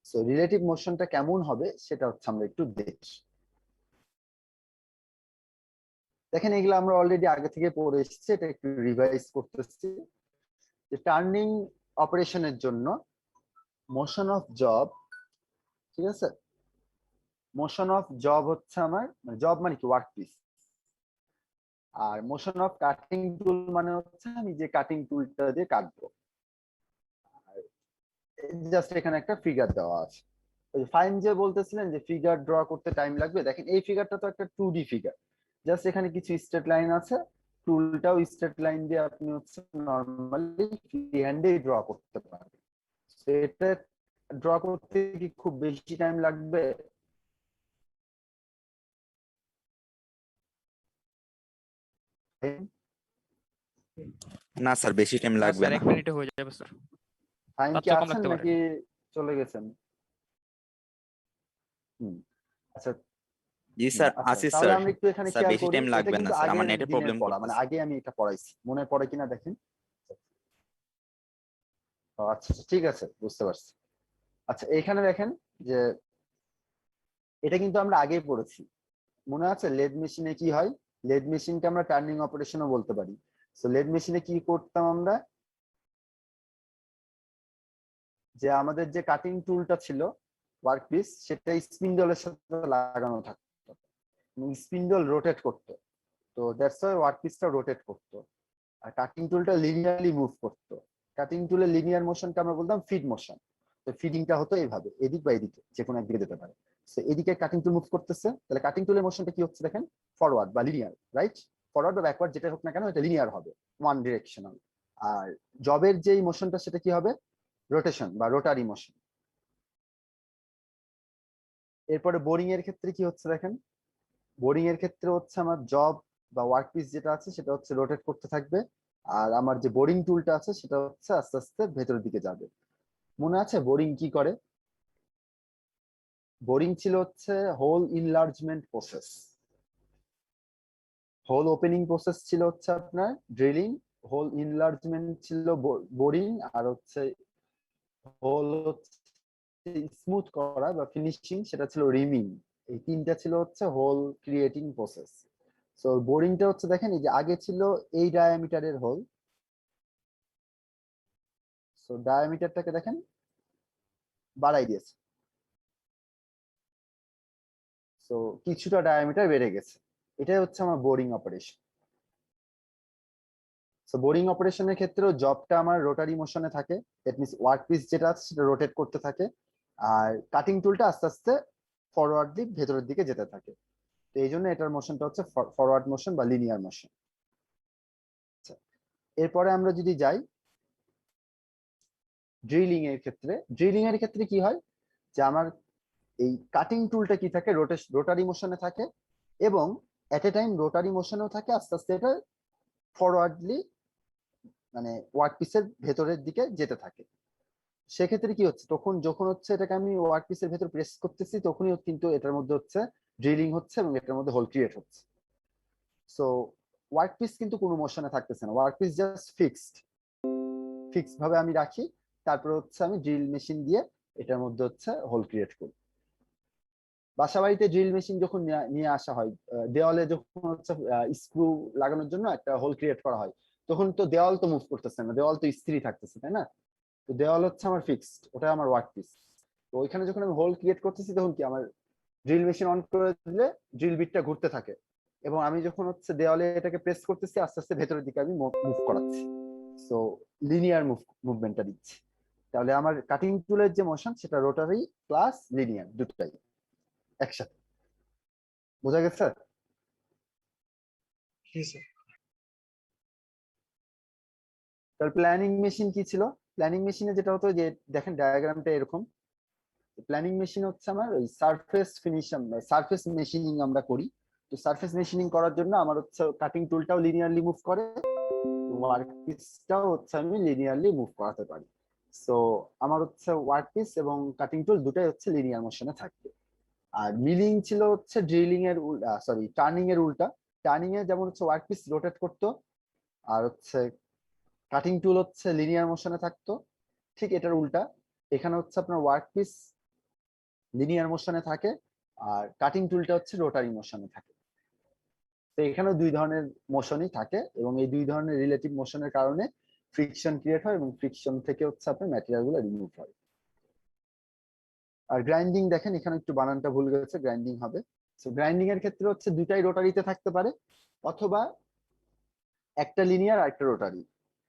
সো রিলেটিভ মোশনটা কেমন হবে সেটা হচ্ছে আমরা একটু দেখি। দেখেন এগুলো আমরা অলরেডি আগে থেকে পড়ে এসেছি, এটা একটু রিভাইজ করতেছি। যে টার্নিং অপারেশনের জন্য মোশন অফ জব, ঠিক আছে, মোশন অফ জব হচ্ছে আমার, জব মানে কি ওয়ার্কপিস, আর মোশন অফ কাটিং টুল মানে হচ্ছে আমি যে কাটিং টুলটা দিয়ে কাটবো। জাস্ট এখানে একটা ফিগার দেওয়া আছে। ওই ফাইন যে বলতেছিলেন যে ফিগার ড্র করতে টাইম লাগবে, দেখেন এই ফিগারটা তো একটা 2D ফিগার, জাস্ট এখানে কিছু স্ট্রেট লাইন আছে, টুলটাও স্ট্রেট লাইন দিয়ে আপনি হচ্ছে নরমালি ফ্রি হ্যান্ডে ড্র করতে পারবেন। তো এটা ড্র করতে কি খুব বেশি টাইম লাগবে? না স্যার, বেশি টাইম লাগবে স্যার না। 1 মিনিটে হয়ে যাবে স্যার। ফাইন তার কি চেয়ে কম আছেন লাগতে পারে। নাকি চলে গেছেন? আচ্ছা জি স্যার, আচ্ছা, আসি তাহলে স্যার। আমরা একটু এখানে স্যার খেয়াল বেশি করি, টাইম এটা লাগবে না কিন্তু স্যার, আমার আগের নেটের দিনের প্রবলেম পড়া, মানে করতেছে। আগে আমি এটা পড়াইছি, মনে পড়ে কিনা দেখেন। ও আচ্ছা আচ্ছা, ঠিক আছে, বুঝতে পারছি। আচ্ছা এখানে দেখেন যে এটা কিন্তু আমরা আগেই পড়েছি, মনে আছে লেদ মেশিনে কি হয়? লেদ মেশিনকে আমরা টার্নিং অপারেশনও বলতে পারি। তো লেদ মেশিনে কি করতাম আমরা, যে আমাদের যে কাটিং টুলটা ছিল ওয়ার্কপিস, সেটা স্পিন্ডলের সাথে লাগানো থাকতো, স্পিন্ডল রোটেট করতো, তো দ্যাটস ওয়াই ওয়ার্কপিসটা রোটেট করতো, আর কাটিং টুলটা লিনিয়ারলি মুভ করতো। কাটিং টুলের লিনিয়ার মোশনকে আমরা বলতাম ফিড মোশন। তো ফিডিংটা হতো এইভাবে, এদিক বা এদিকে, যে কোনো একদিকে যেতে পারে। তো এদিকে কাটিং টুল মুভ করতেছে, তাহলে কাটিং টুলের মোশনটা কি হচ্ছে দেখেন, ফরওয়ার্ড বা লিনিয়ার, রাইট? ফরওয়ার্ড বা ব্যাকওয়ার্ড যেটা হোক না কেন, এটা লিনিয়ার হবে, ওয়ান ডিরেকশনাল। আর জবের যেই মোশনটা সেটা কি হবে, রোটেশন বা রোটারি মোশন। এরপরে বোরিং এর ক্ষেত্রে কি হচ্ছে দেখেন, বোরিং এর ক্ষেত্রে হচ্ছে আমার জব বা ওয়ার্কপিস যেটা আছে সেটা হচ্ছে রোটেট করতে থাকবে, আর আমার যে বোরিং টুলটা আছে সেটা হচ্ছে আস্তে আস্তে ভেতরের দিকে যাবে। মনে আছে বোরিং কি করে? বোরিং ছিল হচ্ছে hole enlargement process, hole opening process ছিল হচ্ছে আপনার ড্রিলিং, হোল ইনলার্জমেন্ট ছিল বোরিং, আর হচ্ছে হোল স্মুথ করা বা ফিনিশিং সেটা ছিল রিমিং। এই তিনটা ছিল হচ্ছে হোল ক্রিয়েটিং প্রসেস। সো বোরিংটা হচ্ছে দেখেন এই যে আগে ছিল এই ডায়ামিটারের হোল, সো ডায়ামিটারটাকে দেখেন বাড়াই দিয়েছে, সো কিছুটা ডায়ামিটার বেড়ে গেছে, এটাই হচ্ছে আমার বোরিং অপারেশন। সো বোরিং অপারেশনের ক্ষেত্রেও জবটা আমার রোটারি মোশনে থাকে, দ্যাট মিনস ওয়ার্কপিস যেটা আছে সেটা রোটেট করতে থাকে, আর কাটিং টুলটা আস্তে আস্তে ফরওয়ার্ড দিক ভেতরের দিকে যেতে থাকে। তো এই জন্য এটার মোশনটা হচ্ছে ফরওয়ার্ড মোশন বা লিনিয়ার মোশন। এরপরে আমরা যদি যাই ড্রিলিং এর ক্ষেত্রে, ড্রিলিং এর ক্ষেত্রে কি হয়, যে আমার এই কাটিং টুলটা কি থাকে, রোটারি মোশনে থাকে, এবং এট এ টাইম রোটারি মোশনেও থাকে, আস্তে আস্তে এটা ফরওয়ার্ডলি মানে ওয়ার্কপিসের ভেতরের দিকে যেতে থাকে। সেক্ষেত্রে কি হচ্ছে, তখন যখন হচ্ছে এটাকে আমি ওয়ার্কপিসের ভেতর প্রেস করতেছি, তখনই কিন্তু এটার মধ্যে হচ্ছে ড্রিলিং হচ্ছে এবং এটার মধ্যে হোল ক্রিয়েট হচ্ছে। সো ওয়ার্কপিস কিন্তু কোনো মোশনে থাকতেছে না, ওয়ার্কপিস জাস্ট ফিক্সড ভাবে আমি রাখি, তারপর হচ্ছে আমি ড্রিল মেশিন দিয়ে এটার মধ্যে হচ্ছে হোল ক্রিয়েট করি। বাসা বাড়িতে ড্রিল মেশিন যখন নিয়ে আসা হয়, দেওয়ালে যখন হচ্ছে স্ক্রু লাগানোর জন্য একটা হোল ক্রিয়েট করা হয়, তখন তো দেওয়াল তো মুভ করতেছে না, দেওয়াল তো স্থিরই থাকতেছে, তাই না? তো দেওয়াল হচ্ছে আমার ফিক্সড, ওটা আমার ওয়ার্কপিস। তো ওইখানে যখন আমি হোল ক্রিয়েট করতেছি, তখন কি আমার ড্রিল মেশিন অন করে দিলে ড্রিল বিটটা ঘুরতে থাকে, এবং আমি যখন হচ্ছে দেওয়ালে এটাকে প্রেস করতেছি, আস্তে আস্তে ভেতরের দিকে আমি মুভ করাচ্ছি, সো লিনিয়ার মুভমেন্টটা দিচ্ছি। তাহলে আমার কাটিং টুলের যে মোশন সেটা রোটারি প্লাস লিনিয়ার দুটোই একসাথে। বোঝা গেছে? তাহলে প্ল্যানিং মেশিন কি ছিল? প্ল্যানিং মেশিনে যেটা হতো যে দেখেন ডায়াগ্রামটা এরকম, প্ল্যানিং মেশিন হচ্ছে আমার ওই সারফেস ফিনিশিং, সারফেস মেশিনিং আমরা করি। তো সারফেস মেশিনিং করার জন্য আমার হচ্ছে কাটিং টুলটাও লিনিয়ারলি মুভ করে, ওয়ার্কপিসটাও হচ্ছে আমি লিনিয়ারলি মুভ করাতে পারি। সো আমার হচ্ছে ওয়ার্কপিস এবং কাটিং টুল দুটাই হচ্ছে লিনিয়ার মোশনে থাকবে। আর মিলিং ছিল হচ্ছে ড্রিলিং এর সরি টার্নিং এর উল্টা। টার্নিং এ যেমন হচ্ছে ওয়ার্কপিস রোটেট করতো, আর হচ্ছে কাটিং টুল হচ্ছে লিনিয়ার মোশনে থাকতো, ঠিক এটার উল্টা এখানে হচ্ছে আপনার ওয়ার্কপিস লিনিয়ার মোশনে থাকে, আর কাটিং টুলটা হচ্ছে রোটারি মোশনে থাকে। তো এখানেও দুই ধরনের মোশনই থাকে, এবং এই দুই ধরনের রিলেটিভ মোশনের কারণে ফ্রিকশন ক্রিয়েট হয়, এবং ফ্রিকশন থেকে হচ্ছে আপনার ম্যাটেরিয়াল গুলো রিমুভ হয়। আর গ্রাইন্ডিং দেখেন এখানে একটু বানানটা ভুল গেছে, গ্রাইন্ডিং হবে। সো গ্রাইন্ডিং এর ক্ষেত্রে হচ্ছে দুটাই রোটারিতে থাকতে পারে, অথবা একটা লিনিয়ার আর একটা রোটারি।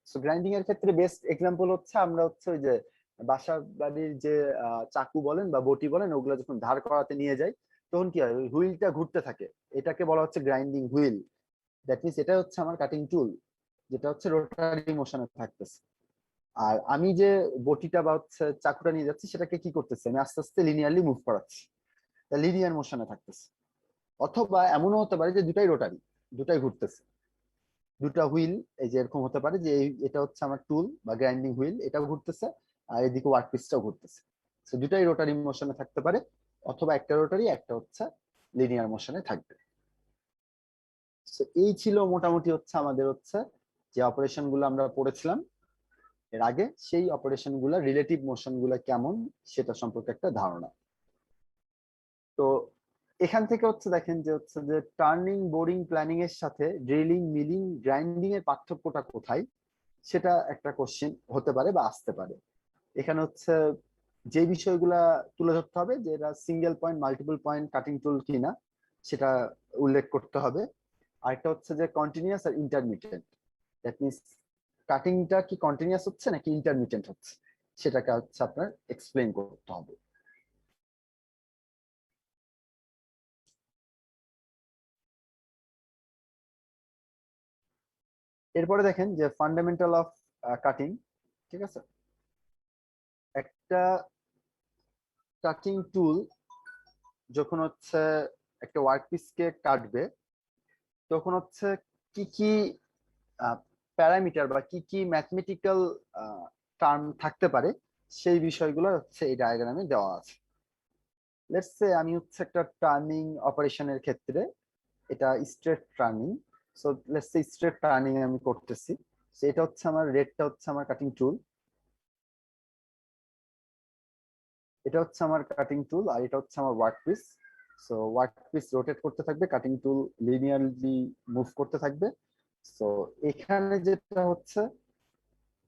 সো গ্রাইন্ডিং এর ক্ষেত্রে বেস্ট এক্সাম্পল হচ্ছে আমরা হচ্ছে ওই যে বাসা বাড়ির যে চাকু বলেন বা বটি বলেন, ওগুলো যখন ধার করাতে নিয়ে যায় তখন কি হয়, হুইলটা ঘুরতে থাকে, এটাকে বলা হচ্ছে গ্রাইন্ডিং হুইল। দ্যাট মিনস এটা হচ্ছে আমার কাটিং টুল, যেটা হচ্ছে রোটারি মোশনে থাকতেছে। আর আমি যে বটিটা বা হচ্ছে চাকুটা নিয়ে যাচ্ছি, সেটাকে কি করতেছে, আমি আস্তে আস্তে লিনিয়ারলি মুভ করাচ্ছি, লিনিয়ার মোশনে থাকতেছে। অথবা এমনও হতে পারে যে দুটাই রোটারি, দুটাই ঘুরতেছে, দুটা হুইল এই যে এরকম হতে পারে যে এটা হচ্ছে আমার টুল বা গ্রাইন্ডিং হুইল, এটাও ঘুরতেছে, আর এদিকে ওয়ার্ক পিসটাও ঘুরতেছে। তো দুটাই রোটারি মোশনে থাকতে পারে, অথবা একটা রোটারি একটা হচ্ছে লিনিয়ার মোশনে থাকবে। তো এই ছিল মোটামুটি হচ্ছে আমাদের হচ্ছে যে অপারেশন গুলো আমরা পড়েছিলাম এর আগে, সেই অপারেশন গুলা রিলেটিভ মোশন গুলা কেমন সেটা সম্পর্কে একটা ধারণা। তো এখান থেকে হচ্ছে দেখেন যে হচ্ছে যে টার্নিং, বোরিং, প্ল্যানিং এর সাথে ড্রিলিং, মিলিং, গ্রাইন্ডিং এর পার্থক্যটা কোথায়, সেটা একটা কোশ্চেন হতে পারে বা আসতে পারে। এখানে হচ্ছে যে বিষয়গুলা তুলে ধরতে হবে, যে এরা single point, multiple point cutting tool কিনা সেটা উল্লেখ করতে হবে। আরেকটা হচ্ছে যে কন্টিনিউয়াস আর ইন্টারমিটেন্ট, দ্যাট মিনস কাটিংটা কি কন্টিনিউয়াস হচ্ছে নাকি ইন্টারমিটেন্ট হচ্ছে, সেটাকে হচ্ছে আপনার এক্সপ্লেইন করতে হবে। এরপরে দেখেন যে ফান্ডামেন্টাল অফ কাটিং, ঠিক আছে। একটা কাটিং টুল যখন হচ্ছে একটা ওয়ার্ক পিসকে কাটবে, তখন হচ্ছে কি কি প্যারামিটার বা কি কি ম্যাথমেটিক্যাল টার্ম থাকতে পারে, সেই বিষয়গুলো হচ্ছে এই ডায়াগ্রামে দেওয়া আছে। লেটস সে আমি হচ্ছে একটা টার্নিং অপারেশনের ক্ষেত্রে, এটা straight turning, so let's say straight turning আমি করতেছি। সো এটা হচ্ছে আমার রেডটা হচ্ছে আমার কাটিং টুল, এটা হচ্ছে আমার কাটিং টুল, আর এটা হচ্ছে আমার work piece. So work piece rotate করতে থাকবে, কাটিং টুল লিনিয়ারলি মুভ করতে থাকবে। সো এখানে যেটা হচ্ছে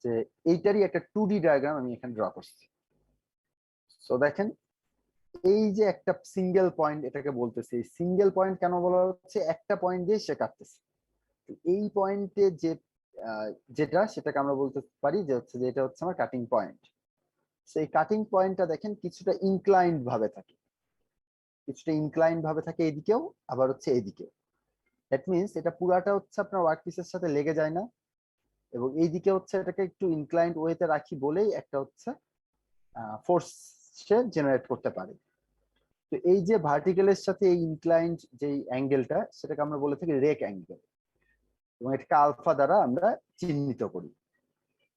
যে এইটারই একটা 2D ডায়াগ্রাম আমি এখানে ড্র করছি। সো দেখেন এই যে একটা সিঙ্গেল পয়েন্ট, এটাকে বলতেছি সিঙ্গেল পয়েন্ট কেন বলা হচ্ছে, একটা পয়েন্ট দিয়ে সে কাটতেছে। এই পয়েন্টে যে যেটা, সেটাকে আমরা বলতে পারি যে হচ্ছে যে এটা হচ্ছে আমার কাটিং পয়েন্ট। সেই কাটিং পয়েন্টটা দেখেন কিছুটা ইনক্লাইন্ড ভাবে থাকে, কিছুটা ইনক্লাইন্ড ভাবে থাকে এদিকেও, আবার হচ্ছে এদিকেও। দ্যাট মিনস এটা পুরাটা হচ্ছে আপনার ওয়ার্ক পিসের সাথে লেগে যায় না, এবং এইদিকে হচ্ছে এটাকে একটু ইনক্লাইন্ড ওয়েতে রাখি বলেই একটা হচ্ছে ফোর্স সে জেনারেট করতে পারে। তো এই যে ভার্টিক্যালের সাথে এই ইনক্লাইন্ড যে অ্যাঙ্গেলটা, সেটাকে আমরা বলে থাকি রেক অ্যাঙ্গেল, এবং এটাকে আলফা দ্বারা আমরা চিহ্নিত করি।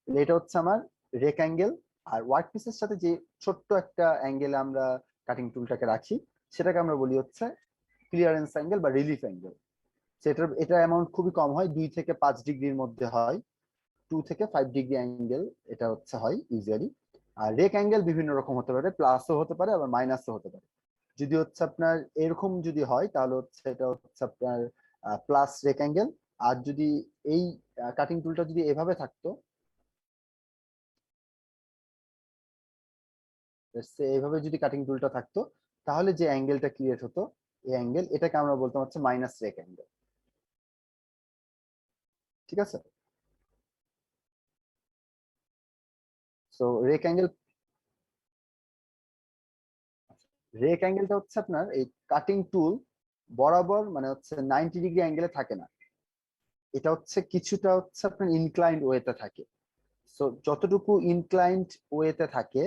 এটা হচ্ছে আমার রেক অ্যাঙ্গেল। আর ওয়ার্ক পিসের সাথে যে ছোট্ট একটা অ্যাঙ্গেলে আমরা কাটিং টুলটাকে রাখি, সেটাকে আমরা বলি হচ্ছে ক্লিয়ারেন্স অ্যাঙ্গেল বা রিলিফ অ্যাঙ্গেল। সেটার এটা অ্যামাউন্ট খুবই কম হয়, 2 থেকে 5 ডিগ্রির মধ্যে হয়, 2 থেকে 5 ডিগ্রি অ্যাঙ্গেল এটা হচ্ছে হয় ইউজুয়ালি। আর রেক অ্যাঙ্গেল বিভিন্ন রকম হতে পারে, প্লাসও হতে পারে আবার মাইনাসও হতে পারে। যদি হচ্ছে আপনার এরকম যদি হয়, তাহলে হচ্ছে এটা হচ্ছে আপনার প্লাস রেক অ্যাঙ্গেল। আর যদি এই কাটিং টুলটা যদি এভাবে থাকতো, এইভাবে যদি কাটিং টুলটা থাকতো, তাহলে যে অ্যাঙ্গেলটা ক্রিয়েট হতো, এই অ্যাঙ্গেল, এটাকে আমরা বলতাম হচ্ছে মাইনাস রেক অ্যাঙ্গেল। ঠিক আছে। সো রেক অ্যাঙ্গেল, রেক অ্যাঙ্গেলটা হচ্ছে আপনার এই কাটিং টুল বরাবর মানে হচ্ছে 90 ডিগ্রি অ্যাঙ্গেলে থাকে না, এটা হচ্ছে কিছুটা হচ্ছে আপনার ইনক্লাইন্ড ওয়েতে থাকে। সো যতটুকু ইনক্লাইন্ড ওয়েতে থাকে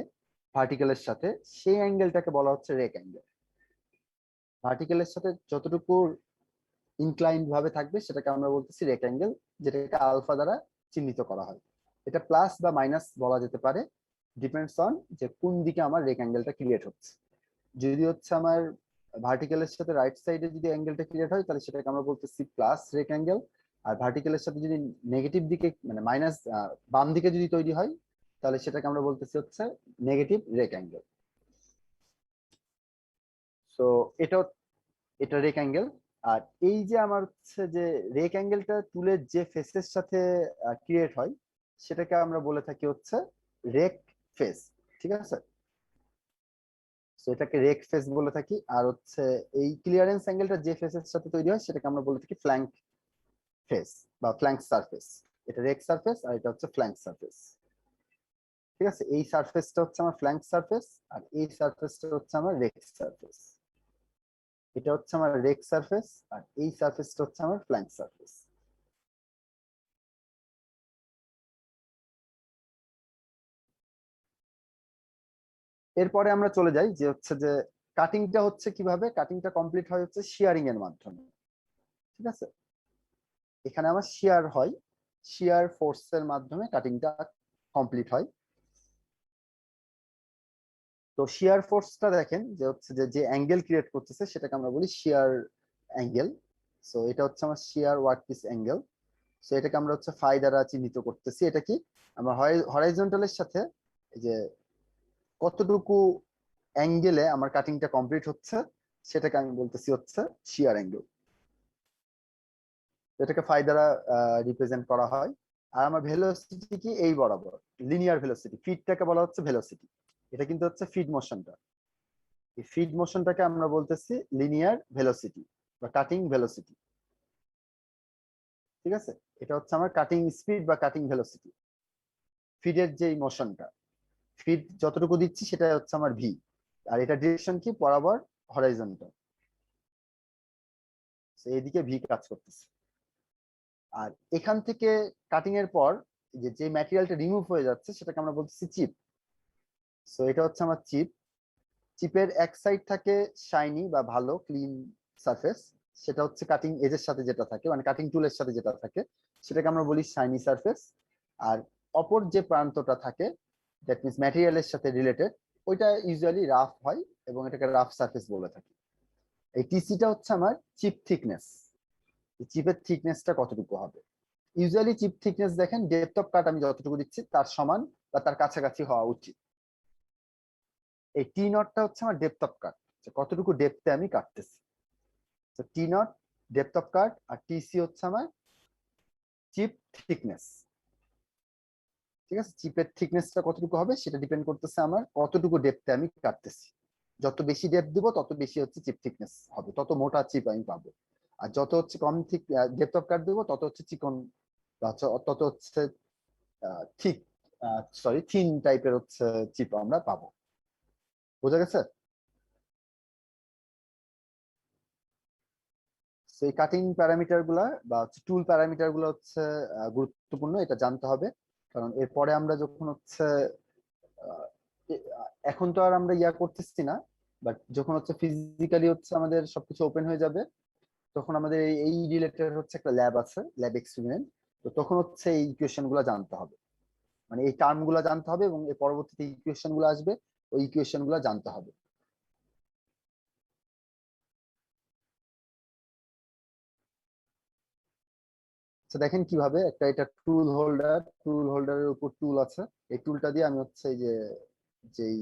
ভার্টিক্যালের সাথে, সেই অ্যাঙ্গেলটাকে বলা হচ্ছে রেক অ্যাঙ্গেল। ভার্টিক্যালের সাথে যতটুকু ইনক্লাইন্ড ভাবে থাকবে সেটাকে আমরা বলতেছি রেক অ্যাঙ্গেল, যেটাকে আলফা দ্বারা চিহ্নিত করা হয়। এটা প্লাস বা মাইনাস বলা যেতে পারে, ডিপেন্ডস অন যে কোন দিকে আমার রেক অ্যাঙ্গেলটা ক্রিয়েট হচ্ছে। যদি হচ্ছে আমার ভার্টিক্যালের সাথে রাইট সাইডে যদি অ্যাঙ্গেলটা ক্রিয়েট হয়, তাহলে সেটাকে আমরা বলতেছি প্লাস রেক অ্যাঙ্গেল। আর ভার্টিক্যালের সাথে যদি নেগেটিভ দিকে মানে মাইনাস বাম দিকে যদি তৈরি হয়, তাহলে সেটাকে আমরা বলতেছি হচ্ছে নেগেটিভ রেক অ্যাঙ্গেল। সো এটা এটা রেক অ্যাঙ্গেল। আর এই যে আমার হচ্ছে যে রেক অ্যাঙ্গেলটা টুলের যে ফেসের সাথে ক্রিয়েট হয়, সেটাকে আমরা বলে থাকি হচ্ছে রেক ফেস। ঠিক আছে। সো এটাকে রেক ফেস বলে থাকি। আর হচ্ছে এই ক্লিয়ারেন্স অ্যাঙ্গেলটা যে ফেসের সাথে তৈরি হয়, সেটাকে আমরা বলে থাকি ফ্ল্যাঙ্ক ফেস বা ফ্ল্যাঙ্ক সারফেস। এটা রেক সারফেস আর এটা হচ্ছে ফ্ল্যাঙ্ক সারফেস। ঠিক আছে, এই সারফেসটা হচ্ছে আমার ফ্ল্যাঙ্ক সারফেস, আর এই সারফেসটা হচ্ছে আমার রেক্স সারফেস। এটা হচ্ছে আমার রেক সারফেস, আর এই সারফেসটা হচ্ছে আমার ফ্ল্যাঙ্ক সারফেস। এরপরে আমরা চলে যাই যে হচ্ছে যে কাটিংটা হচ্ছে কিভাবে, কাটিংটা কমপ্লিট হয় হচ্ছে শিয়ারিং এর মাধ্যমে। ঠিক আছে, এখানে আমার শিয়ার হয়, শিয়ার ফোর্সের মাধ্যমে কাটিংটা কমপ্লিট হয়। তো শিয়ার ফোর্সটা দেখেন যে হচ্ছে যে অ্যাঙ্গেল ক্রিয়েট করতেছে সেটাকে আমরা বলি শিয়ার অ্যাঙ্গেল। সো এটা হচ্ছে আমার শিয়ার ওয়ার্কপিস অ্যাঙ্গেল। সো এটাকে আমরা হচ্ছে ফাই দ্বারা চিহ্নিত করতেছি। এটা কি আমরা হরাইজন্টালের সাথে এই যে কতটুকু অ্যাঙ্গেলে আমার কাটিংটা কমপ্লিট হচ্ছে সেটাকে আমি বলতেছি হচ্ছে শিয়ার অ্যাঙ্গেল। এটাকে ফাই দ্বারা রিপ্রেজেন্ট করা হয়। আর আমার ভেলোসিটি কি এই বরাবর লিনিয়ার ভেলোসিটি, ফিডটাকে বলা হচ্ছে ভেলোসিটি। এটা কিন্তু হচ্ছে ফিড মোশনটা, এই ফিড মোশনটাকে আমরা বলতেছি লিনিয়ার ভেলোসিটি বা কাটিং ভেলোসিটি। ঠিক আছে, এটা হচ্ছে আমার কাটিং স্পিড বা কাটিং ভেলোসিটি। ফিডের যে মোশনটা, ফিড যতটুকু দিচ্ছি সেটা হচ্ছে আমার ভি, আর এটা ডিরেকশন কি বরাবর হরাইজন্টাল, এইদিকে ভি কাজ করতেছে। আর এখান থেকে কাটিং এর পর যে ম্যাটেরিয়ালটা রিমুভ হয়ে যাচ্ছে সেটাকে আমরা বলতেছি চিপ। সো এটা হচ্ছে আমার চিপ। চিপের এক সাইড থাকে শাইনি বা ভালো ক্লিন সারফেস, সেটা হচ্ছে কাটিং এজের সাথে যেটা থাকে, মানে কাটিং টুলের সাথে যেটা থাকে সেটাকে আমরা বলি শাইনি সারফেস। আর অপর যে প্রান্তটা থাকে দ্যাট মিনস ম্যাটেরিয়ালের সাথে রিলেটেড, ওইটা ইউজুয়ালি রাফ হয় এবং এটাকে রাফ সারফেস বলে থাকি। এই টিসিটা হচ্ছে আমার চিপ থিকনেস। চিপের থিকনেসটা কতটুকু হবে, ইউজুয়ালি চিপ থিকনেস দেখেন ডেপথ অফ কাট আমি যতটুকু দিচ্ছি তার সমান বা তার কাছাকাছি হওয়া উচিত। এই টি নটটা হচ্ছে আমার ডেপথ অফ কাট, কতটুকু ডেপথে আমি কাটতেছি। তো T nought depth of cut, আর টিসি হচ্ছে আমার চিপ থিকনেস। ঠিক আছে, চিপের থিকনেসটা কতটুকু হবে সেটা ডিপেন্ড করতেছে আমার কতটুকু ডেপথে আমি কাটতেছি। যত বেশি ডেপথ দিব তত বেশি হচ্ছে চিপ থিকনেস হবে, তত মোটা চিপ আমি পাবো। আর যত হচ্ছে কম ডেপথ অফ কাট দিব তত হচ্ছে চিকন বা তত হচ্ছে ঠিক থিন টাইপের হচ্ছে চিপ আমরা পাবো। বোঝা গেছে? সেই কাটিং প্যারামিটার গুলা বা টুল প্যারামিটার গুলো হচ্ছে গুরুত্বপূর্ণ, এটা জানতে হবে। কারণ এরপরে আমরা যখন হচ্ছে এখন তো আর আমরা ইয়া করতেছি না, বাট যখন হচ্ছে ফিজিক্যালি হচ্ছে আমাদের সবকিছু ওপেন হয়ে যাবে তখন আমাদের এই রিলেটেড হচ্ছে একটা ল্যাব আছে, ল্যাব এক্সপেরিমেন্ট। তো তখন হচ্ছে এই ইকুয়েশন গুলা জানতে হবে, মানে এই টার্ম গুলা জানতে হবে এবং এর পরবর্তীতে ইকুয়েশন গুলো আসবে, ওই ইকুয়েশন গুলা জানতে হবে। আচ্ছা দেখেন কিভাবে একটা, এটা টুল হোল্ডার, টুল হোল্ডারের উপর টুল আছে। এই টুলটা দিয়ে আমি হচ্ছে এই যে যেই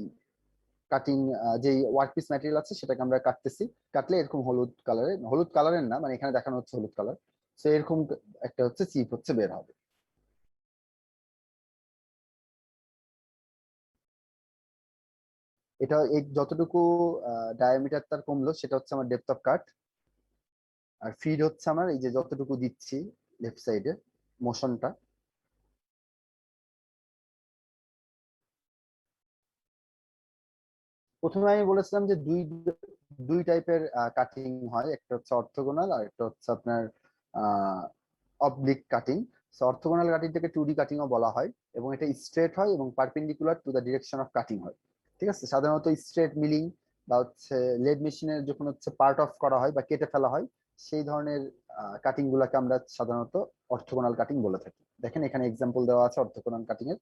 কাটিং যেই ওয়ার্কপিস ম্যাটেরিয়াল আছে সেটাকে আমরা কাটতেছি। কাটলে এরকম হলুদ কালারের, হলুদ কালারের না মানে এখানে দেখানো হচ্ছে হলুদ কালার, তো এরকম একটা হচ্ছে চিপ হচ্ছে বের হবে। এটা এই যতটুকু ডায়ামিটার তার কমলো সেটা হচ্ছে আমার depth of cut. R feed হচ্ছে আমার এই যে যতটুকু দিচ্ছি লেফট সাইডে মোশনটা। প্রথমে আমি বলেছিলাম যে দুই দুই টাইপের কাটিং হয়, একটা হচ্ছে অর্থোগোনাল আর একটা হচ্ছে আপনার অবলিক কাটিং। অর্থোগোনাল কাটিংটাকে 2D কাটিংও বলা হয় এবং এটা স্ট্রেট হয় এবং perpendicular to the direction of cutting হয়। ঠিক আছে, সাধারণত স্ট্রেট মিলিং বা হচ্ছে লেড মেশিনের যখন হচ্ছে পার্ট অফ করা হয় বা কেটে ফেলা হয় সেই ধরনের কাটিং গুলাকে আমরা সাধারণত অর্থোগোনাল কাটিং বলে থাকি। দেখেন এখানে এক্সাম্পল দেওয়া আছে অর্থোগোনাল কাটিং এর।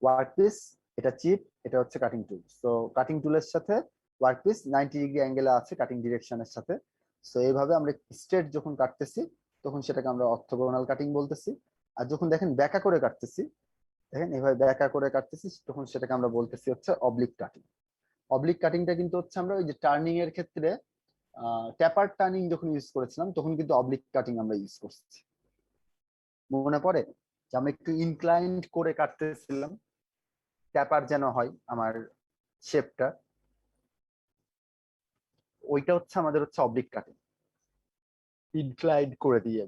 ওয়ার্কপিস, এটা চিপ, এটা হচ্ছে কাটিং টুল। সো কাটিং টুলের সাথে ওয়ার্কপিস 90 ডিগ্রি অ্যাঙ্গেলে আছে কাটিং ডিরেকশনের সাথে। সো এইভাবে আমরা স্ট্রেট যখন কাটতেছি তখন সেটাকে আমরা অর্থোগোনাল কাটিং বলতেছি। আর যখন দেখেন ব্যাকা করে কাটতেছি, দেখেন এইভাবে ব্যাকা করে কাটতেছি তখন সেটাকে আমরা বলতেছি হচ্ছে অবলিক কাটিং। অবলিক কাটিংটা কিন্তু হচ্ছে আমরা ওই যে টার্নিং এর ক্ষেত্রে ট্যাপার টার্নিং যখন ইউজ করেছিলাম তখন কিন্তু অবলিক কাটিং আমরা ইউজ করছি। মনে পড়ে যে আমরা একটু ইনক্লাইন্ড করে কাটতেছিলাম ট্যাপার যেন হয় আমার শেপটা, ওইটা হচ্ছে আমাদের হচ্ছে অবলিক কাটিং, ইনক্লাইন্ড করে দিয়ে।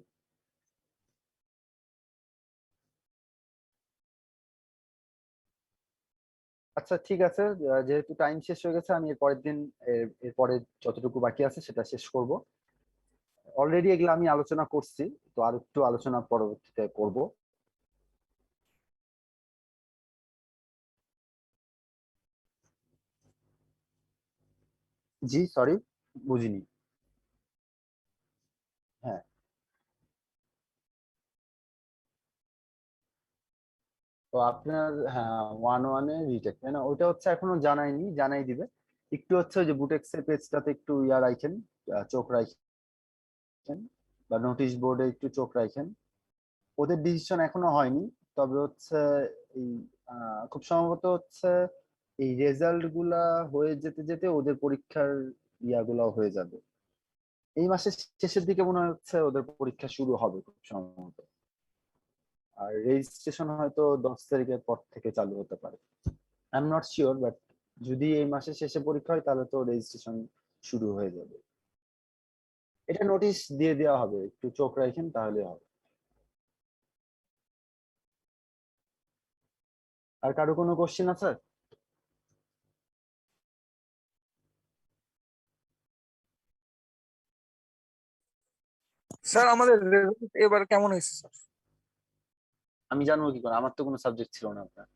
আচ্ছা ঠিক আছে, যেহেতু টাইম শেষ হয়ে গেছে আমি এর পরের দিন এরপরে যতটুকু বাকি আছে সেটা শেষ করব। অলরেডি এগুলো আমি আলোচনা করছি, তো আর একটু আলোচনা পরবর্তীতে করব। জি সরি, বুঝিনি। হ্যাঁ, তো আপনার হ্যাঁ 1-1 এ রিটেক তাই না? ওইটা হচ্ছে এখনো জানাইনি, জানাই দিবে। একটু হচ্ছে ওই যে বুটেক্স এর পেজটাতে একটু ইয়া রাখেন, চোখ রাখেন, বা নোটিশ বোর্ডে একটু চোখ রাখেন। ওদের ডিসিশন এখনো হয়নি, তবে হচ্ছে এই খুব সম্ভবত হচ্ছে এই রেজাল্ট গুলা হয়ে যেতে যেতে ওদের পরীক্ষার ইয়াগুলাও হয়ে যাবে। এই মাসের শেষের দিকে মনে হচ্ছে ওদের পরীক্ষা শুরু হবে খুব সম্ভবত। আর রেজিস্ট্রেশন হয়তো 10 তারিখের পর থেকে চালু হতে পারে। I am not sure, but যদি এই মাসের শেষে পরীক্ষা হয় তাহলে তো রেজিস্ট্রেশন শুরু হয়ে যাবে। এটা নোটিশ দিয়ে দেওয়া হবে, একটু চোখ রাখেন তাহলে হবে। আর কারো কোনো কোশ্চেন আছে? স্যার আমাদের রেজাল্ট এবার কেমন হয়েছে স্যার? আমি জানবো কি করে, আমার তো কোনো সাবজেক্ট ছিল না আপনার।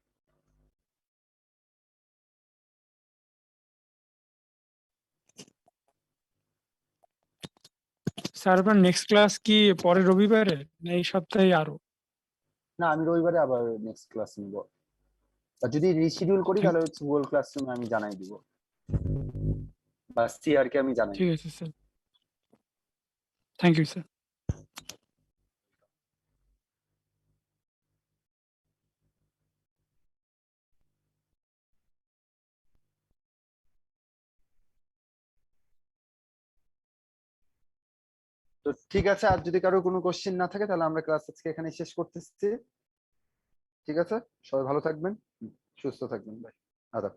স্যার আপনার নেক্সট ক্লাস কি পরের রবিবারে না এই সপ্তাহে আরো? না, আমি রবিবারে আবার নেক্সট ক্লাস নিব। আর যদি রিশিডিউল করি তাহলে হচ্ছে গুগল ক্লাসরুমে আমি জানাই দিব, বা সিআর কে আমি জানাই ঠিক দিব। আছে স্যার, থ্যাংক ইউ স্যার। তো ঠিক আছে, আর যদি কারো কোনো কোশ্চেন না থাকে তাহলে আমরা ক্লাস আজকে এখানে শেষ করতেছি। ঠিক আছে, সবাই ভালো থাকবেন, সুস্থ থাকবেন, বাই, আদাব।